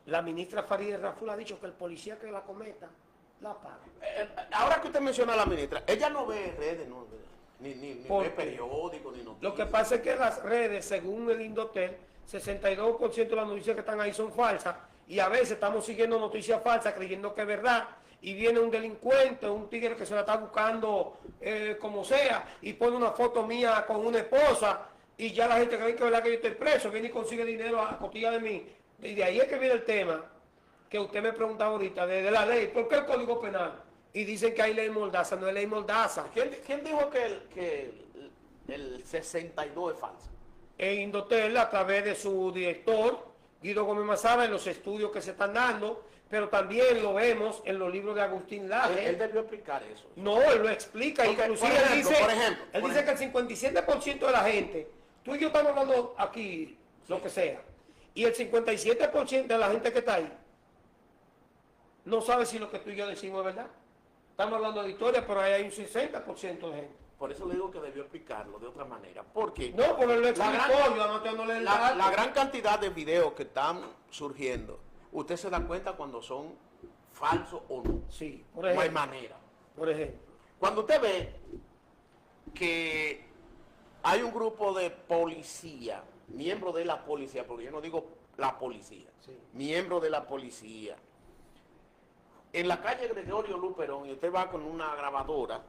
la ministra Farideh Raful ha dicho que el policía que la cometa, la paga. Ahora que usted menciona a la ministra, ella no ve redes, ni ¿Por ve qué? periódicos, ni noticias. Lo que pasa es que las redes, según el Indotel, 62% de las noticias que están ahí son falsas y a veces estamos siguiendo noticias falsas creyendo que es verdad y viene un delincuente, un tigre que se la está buscando como sea y pone una foto mía con una esposa y ya la gente cree que es verdad que yo estoy preso, viene y consigue dinero a costilla de mí. Y de ahí es que viene el tema que usted me preguntaba ahorita, de la ley, ¿por qué el Código Penal? Y dicen que hay ley mordaza, no es ley mordaza. ¿Quién dijo que el 62 es falso? En Indotel, a través de su director, Guido Gómez Mazara, en los estudios que se están dando, pero también lo vemos en los libros de Agustín Laje. Él debió explicar eso. No, él lo explica, Porque, inclusive por ejemplo, él dice, por ejemplo, él por dice que el 57% de la gente, tú y yo estamos hablando aquí, lo que sea, y el 57% de la gente que está ahí, no sabe si lo que tú y yo decimos es verdad. Estamos hablando de historia, pero ahí hay un 60% de gente. Por eso le digo que debió explicarlo de otra manera. Porque No, porque él lo explicó, gran- yo anoté no leer el la dato. gran cantidad de videos que están surgiendo, usted se da cuenta cuando son falsos o no. Sí, por No hay ejemplo. manera. Por ejemplo. Cuando usted ve que hay un grupo de policía, miembros de la policía, porque yo no digo la policía, Sí. miembros de la policía, en la calle Gregorio Luperón, y usted va con una grabadora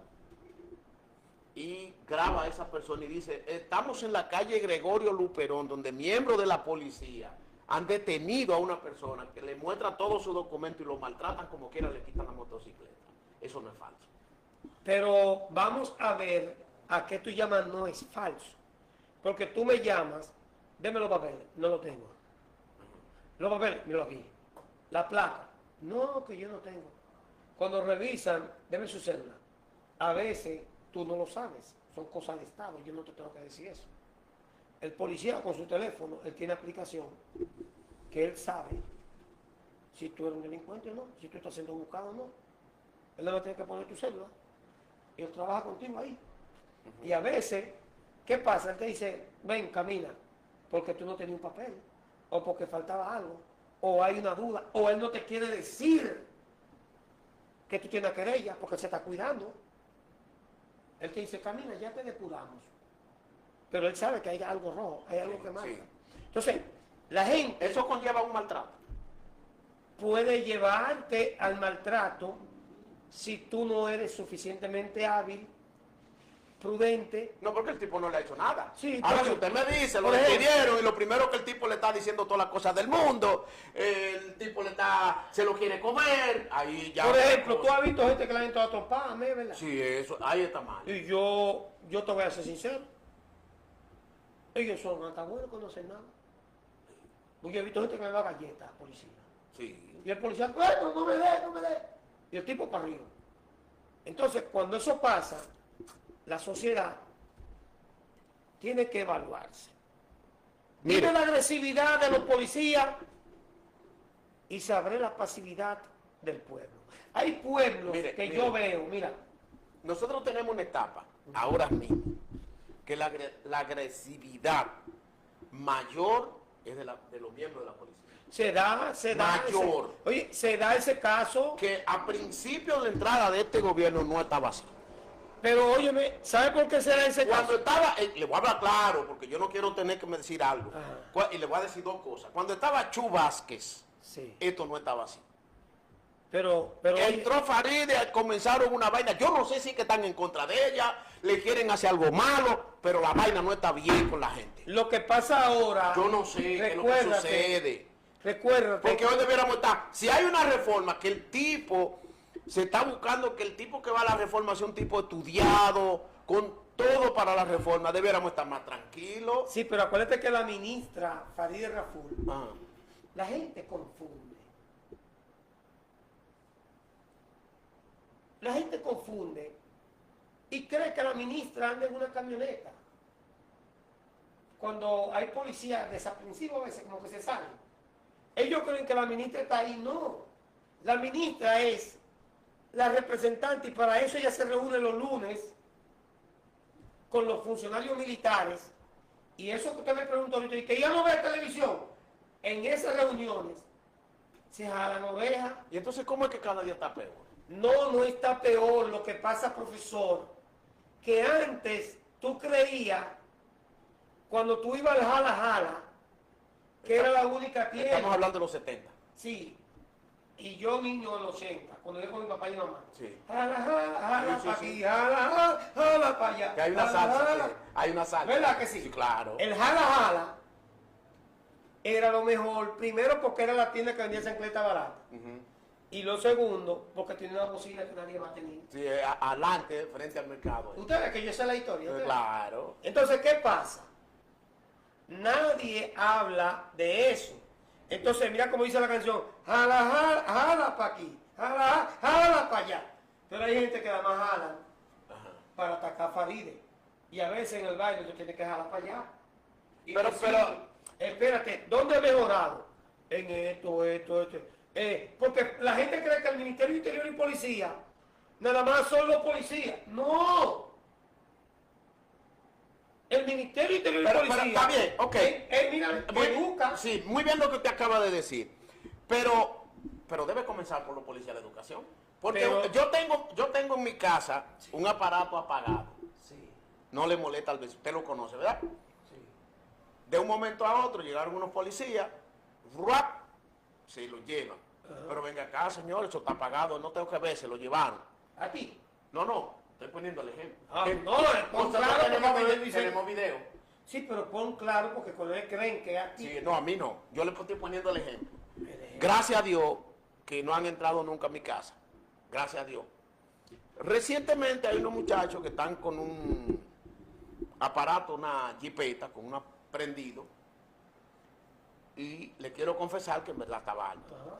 y graba a esa persona y dice, estamos en la calle Gregorio Luperón, donde miembros de la policía han detenido a una persona que le muestra todos sus documentos y lo maltratan como quiera, le quitan la motocicleta. Eso no es falso. Pero vamos a ver a qué tú llamas no es falso. Porque tú me llamas, deme los papeles, no lo tengo. Los papeles, míralo aquí. La placa, no, que yo no tengo. Cuando revisan, deme su cédula. A veces tú no lo sabes, son cosas de Estado, yo no te tengo que decir eso. El policía con su teléfono, él tiene aplicación que él sabe si tú eres un delincuente o no, si tú estás siendo buscado o no. Él no va a tener que poner tu cédula y él trabaja contigo ahí. Y a veces, ¿qué pasa? Él te dice, ven, camina, porque tú no tenías un papel, o porque faltaba algo, o hay una duda, o él no te quiere decir que tú tienes querella, porque él se está cuidando. Él te dice, camina, ya te depuramos. Pero él sabe que hay algo rojo, hay algo que marca. Sí. Entonces, la gente Eso conlleva un maltrato. puede llevarte al maltrato si tú no eres suficientemente hábil, prudente. No, porque el tipo no le ha hecho nada. Sí, Ahora, pero- si usted me dice, lo por ejemplo- despidieron y lo primero que el tipo le está diciendo todas las cosas del mundo, el tipo se lo quiere comer, ahí ya... Por ejemplo, tú has visto gente que la han entrado a trompar, a mí, ¿verdad? Sí, eso, ahí está mal. Y yo te voy a ser sincero. Ellos son hasta buenos que no hacen nada. Porque yo he visto gente que le da galletas a la policía. Sí. Y el policía, bueno, no me dé, no me dé. Y el tipo para arriba. Entonces, cuando eso pasa, la sociedad tiene que evaluarse. Mire. Mire la agresividad de los policías y sabré la pasividad del pueblo. Hay pueblos Mire, que mire. yo veo, mira, Nosotros tenemos una etapa, ahora mismo, que la agresividad mayor es de los miembros de la policía. se da Mayor. oye, se da ese caso, Que a principio de entrada de este gobierno no estaba así. pero óyeme, ¿sabe por qué se da ese Cuando caso? estaba, le voy a hablar claro, porque yo no quiero tener que me decir algo. Ajá. Y le voy a decir dos cosas. Cuando estaba Chu Vázquez, Sí. esto no estaba así. Pero oye, Entró Faride, comenzaron una vaina. Yo no sé si que están en contra de ella, le quieren hacer algo malo, pero la vaina no está bien con la gente. lo que pasa ahora, Yo no sé qué es lo que sucede. Recuérdate, Porque hoy debiéramos estar, si hay una reforma que el tipo, se está buscando que el tipo que va a la reforma sea un tipo estudiado, con todo para la reforma, debiéramos estar más tranquilos. sí, pero acuérdate que la ministra Farideh Raful, Ah, la gente confunde. La gente confunde y cree que la ministra anda en una camioneta. Cuando hay policías desaprensivos, a veces como que se salen. Ellos creen que la ministra está ahí. No. La ministra es la representante y para eso ella se reúne los lunes con los funcionarios militares. Y eso que usted me preguntó ahorita, y que ella no ve televisión, en esas reuniones se jalan orejas. y entonces, ¿cómo es que cada día está peor? No, no está peor. Lo que pasa, profesor, que antes tú creías, cuando tú ibas al jala jala, que era la única Estamos tienda. hablando de los 70. Sí. Y yo niño en los 80, cuando yo con mi papá y mi mamá. Sí. Jala, jala, jala Sí, sí, para sí. aquí, jala, jala para allá. Que hay una jala, salsa, jala. sí, hay una salsa. ¿Verdad que sí? Sí, claro. El jala jala era lo mejor, primero porque era la tienda que vendía chancleta barata. Ujú. Y lo segundo, porque tiene una bocina que nadie va a tener. Sí, adelante, frente al mercado. Usted ve que yo sé la historia. ¿usted ve? Claro. Entonces, ¿qué pasa? Nadie habla de eso. Entonces, mira cómo dice la canción, jala, jala, jala para aquí, jala, jala para allá. Pero hay gente que además jala Ajá. para atacar a Farideh. Y a veces en el baile tú tienes que jalar para allá. Y Pero- decir, espérate, ¿dónde he mejorado? En esto. Porque la gente cree que el Ministerio Interior y Policía nada más son los policías. ¡No! El Ministerio Interior y Pero Policía. está bien, ok. Mira, Muy- educa. Sí, muy bien lo que usted acaba de decir. Pero debe comenzar por los policías de educación. Porque Pero- yo tengo en mi casa un aparato apagado. Sí. no le molesta al vecino. Usted lo conoce, ¿verdad? Sí. De un momento a otro llegaron unos policías, ¡ruap! Se lo llevan. Pero venga acá, señor, eso está pagado, no tengo que ver, se lo llevaron. ¿A ti? No, estoy poniendo el ejemplo. No, pon Nosotros claro tenemos, porque él dice... tenemos video. Sí, pero pon claro porque cuando ellos creen que es a ti... Sí, no, a mí no. Yo le estoy poniendo el ejemplo. Gracias a Dios que no han entrado nunca a mi casa. Gracias a Dios. Recientemente hay unos muchachos que están con un aparato, una jipeta, con un prendido. Y le quiero confesar que en verdad estaba alto. Ajá.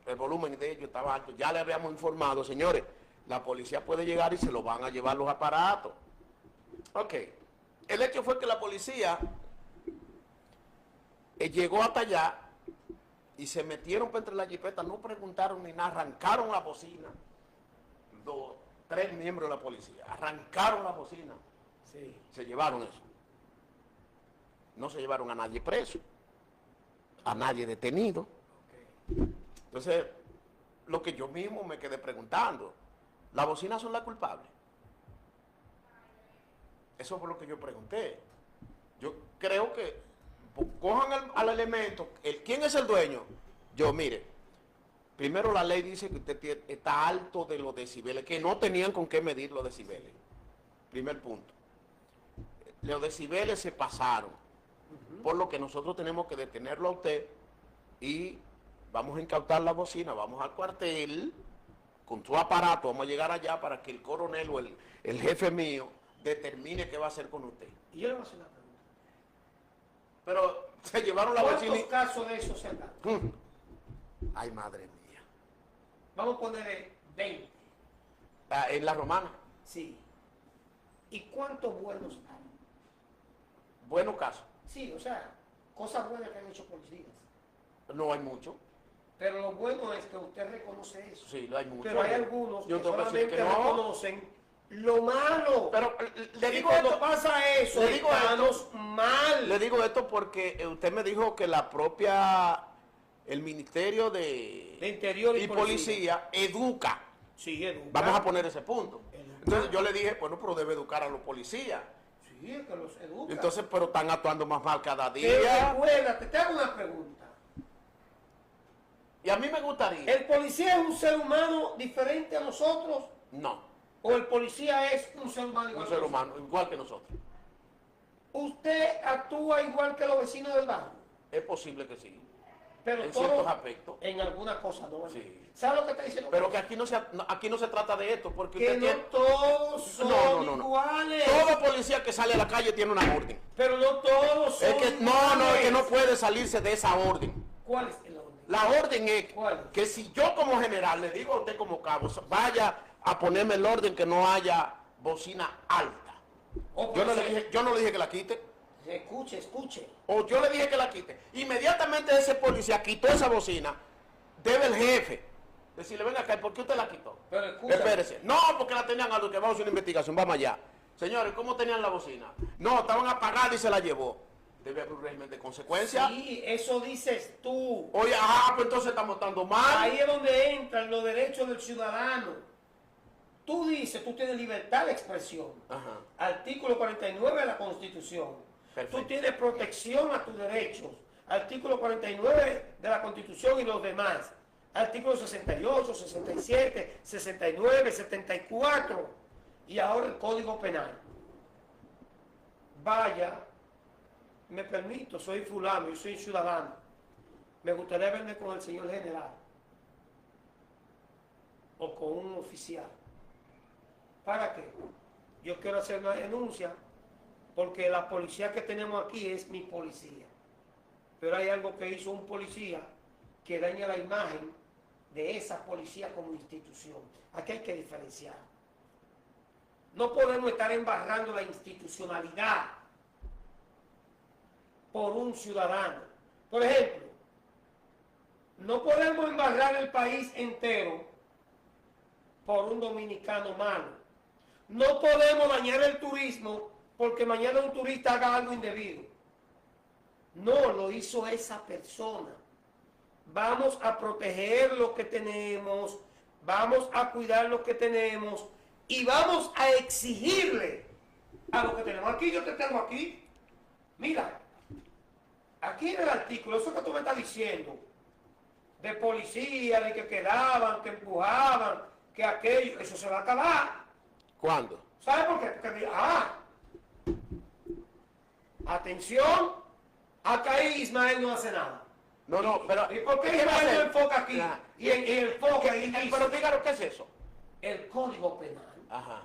El volumen de ellos estaba alto. Ya le habíamos informado, señores, la policía puede llegar y se lo van a llevar los aparatos. Ok. El hecho fue que la policía llegó hasta allá y se metieron para entre la jipeta, no preguntaron ni nada, arrancaron la bocina. 3 miembros de la policía arrancaron la bocina. Sí. Se llevaron eso. No se llevaron a nadie preso, a nadie detenido. Okay. Entonces, lo que yo mismo me quedé preguntando, ¿las bocinas son las culpables? Eso fue lo que yo pregunté. Yo creo que cojan al elemento, ¿quién es el dueño? Yo, mire, primero la ley dice que usted está alto de los decibeles, que no tenían con qué medir los decibeles. Primer punto. Los decibeles se pasaron, por lo que nosotros tenemos que detenerlo a usted y vamos a incautar la bocina, vamos al cuartel con su aparato, vamos a llegar allá para que el coronel o el jefe mío determine qué va a hacer con usted. Y yo le voy a hacer una pregunta. Pero se llevaron la bocina ¿Cuántos casos de esos se han dado? Ay, madre mía. Vamos a poner 20. En la romana, Sí. ¿Y cuántos buenos hay? buenos casos. Sí, o sea, cosas buenas que han hecho policías. No hay mucho. Pero lo bueno es que usted reconoce eso. Sí, no hay mucho. Pero hay algunos Yo que tengo que decir solamente que no. reconocen lo malo. Pero le y digo cuando esto, pasa eso, le digo estamos mal. le digo esto porque usted me dijo que el Ministerio de Interior y Policía educa. Sí, educa. Vamos a poner ese punto. Educa. Entonces yo le dije, bueno, pero debe educar a los policías. Sí, es que los educa. Entonces, pero están actuando más mal cada Pero día. recuérdate, te hago una pregunta. Y a mí me gustaría. ¿El policía es un ser humano diferente a nosotros? No, ¿O el policía es un ser humano igual un que ser nosotros? humano, igual que nosotros. ¿Usted actúa igual que los vecinos del barrio? Es posible que sí. Pero En todo ciertos aspectos. en alguna cosa, ¿no? Sí. ¿Sabe lo que está diciendo? Pero que aquí no se trata de esto, porque que usted no tiene. todos son No. iguales. Todo policía que sale a la calle tiene una orden. Pero no todos son Es que iguales. es que no puede salirse de esa orden. ¿Cuál es el orden? La orden es ¿Cuál? que si yo como general le digo a usted como cabo, vaya a ponerme el orden que no haya bocina alta. O Yo no puede le dije que la quite. Escuche. O yo le dije que la quite. Inmediatamente ese policía quitó esa bocina, debe el jefe decirle, venga acá, ¿por qué usted la quitó? Pero escúchame. Espérese. No, porque la tenían alto, que vamos a hacer una investigación, vamos allá. Señores, ¿cómo tenían la bocina? No, estaban apagadas y se la llevó. Debe haber un régimen de consecuencias. Sí, eso dices tú. Oye, pues entonces estamos estando mal. Ahí es donde entran los derechos del ciudadano. Tú dices, tú tienes libertad de expresión. Ajá. Artículo 49 de la Constitución. Perfecto. Tú tienes protección a tus derechos. Artículo 49 de la Constitución y los demás. Artículo 68, 67, 69, 74 y ahora el Código Penal. Vaya, me permito, soy fulano, yo soy ciudadano. Me gustaría verme con el señor general o con un oficial. ¿Para qué? Yo quiero hacer una denuncia porque la policía que tenemos aquí es mi policía. Pero hay algo que hizo un policía que daña la imagen de esa policía como institución. Aquí hay que diferenciar. No podemos estar embarrando la institucionalidad por un ciudadano. Por ejemplo, no podemos embarrar el país entero por un dominicano malo. No podemos dañar el turismo porque mañana un turista haga algo indebido. No, lo hizo esa persona. Vamos a proteger lo que tenemos, vamos a cuidar lo que tenemos y vamos a exigirle a lo que tenemos aquí. Yo te tengo aquí. Mira, aquí en el artículo, eso que tú me estás diciendo, de policía, de que quedaban, que empujaban, que aquello, eso se va a acabar. ¿Cuándo? ¿Sabe por qué? Porque, atención, acá ahí Ismael no hace nada. No, pero... ¿Y por qué ¿qué va a Ismael no hacer? enfoca aquí? Nah. Y el enfoque ahí Pero díganos, ¿qué es eso? el Código Penal. Ajá.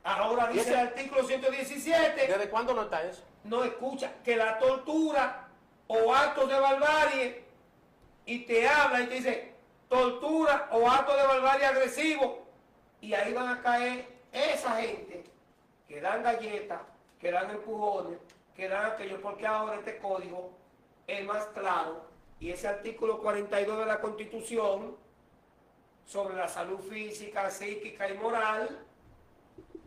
Ahora ¿Y dice ese- el artículo 117, ¿Desde cuándo no está eso? no escucha, que la tortura o actos de barbarie, y te habla y te dice, tortura o actos de barbarie agresivo, y ahí van a caer esa gente que dan galletas, que dan empujones, que dan aquello, porque ahora este código es más claro, y ese artículo 42 de la Constitución sobre la salud física, psíquica y moral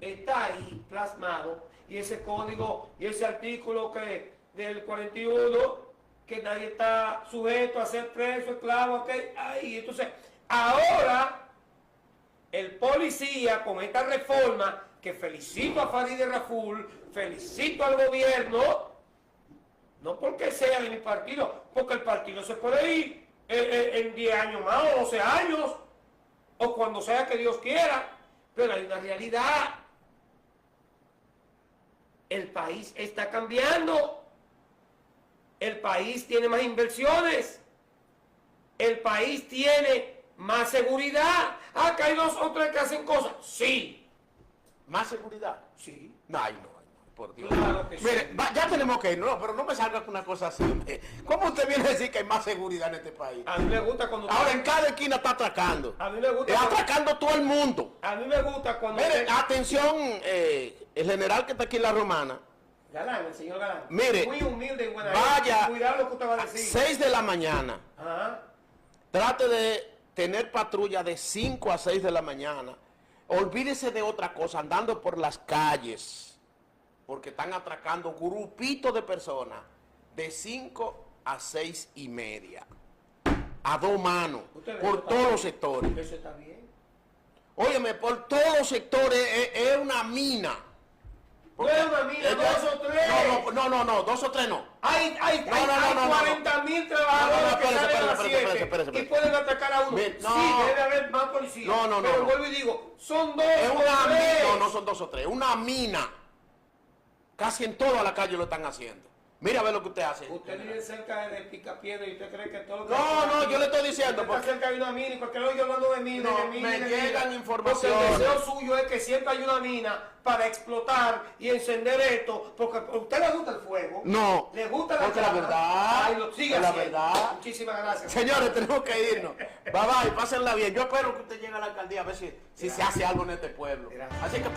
está ahí plasmado, y ese código y ese artículo que del 41 que nadie está sujeto a ser preso, esclavo, que ahí. Entonces, ahora el policía con esta reforma, que felicito a Farideh Raful, felicito al gobierno, no porque sea de mi partido, porque el partido se puede ir en 10 años más o 12 años, o cuando sea que Dios quiera, pero hay una realidad. El país está cambiando, el país tiene más inversiones, el país tiene más seguridad. Acá hay 2 o 3 que hacen cosas, sí, ¿Más seguridad? sí. No, ay, no, por Dios. Claro que sí. Mire, ya tenemos que ir, no, pero no me salga con una cosa así. ¿Cómo usted viene a decir que hay más seguridad en este país? A mí me gusta cuando... Ahora en cada esquina está atracando. A mí me gusta... Está cuando- atracando todo el mundo. A mí me gusta cuando... Mire, atención, el general que está aquí en La Romana, Galán, el señor Galán. Mire, muy humilde y buena vaya gente. Cuidado lo que usted va a a decir. 6 de la mañana, Ajá. trate de tener patrulla de 5 a 6 de la mañana. Olvídese de otra cosa, andando por las calles, porque están atracando grupitos de personas de 5 a 6 y media, a 2 manos, Usted ve, por eso está todos bien. los sectores. Eso está bien. Óyeme, por todos los sectores es una mina. No es una mina, 2 o 3. No, 2 o 3 no. Hay No, no. 40.000 trabajadores que espérese, salen a las espérese, 7 espérese. y pueden atacar a uno. Mire, no. Sí, debe haber más policías. No. Pero vuelvo y digo, son 2 Es o una 3. mina, no son 2 o 3, una mina. Casi en toda la calle lo están haciendo. Mira a ver lo que usted hace. Usted vive cerca de Picapiedra y usted cree que todo lo que... No, yo le estoy diciendo, Usted está porque cerca de una mina y porque no yo hablando de mina, No, de mina, me de mina. llegan informaciones. Porque el deseo suyo es que siempre hay una mina para explotar y encender esto, porque a usted le gusta el fuego. No, Le gusta la porque la llama. verdad, Ay, lo sigue es la haciendo. verdad. Muchísimas gracias. Señores, tenemos que irnos. Bye, pásenla bien. Yo espero que usted llegue a la alcaldía a ver si se hace algo en este pueblo. Gracias. Así que...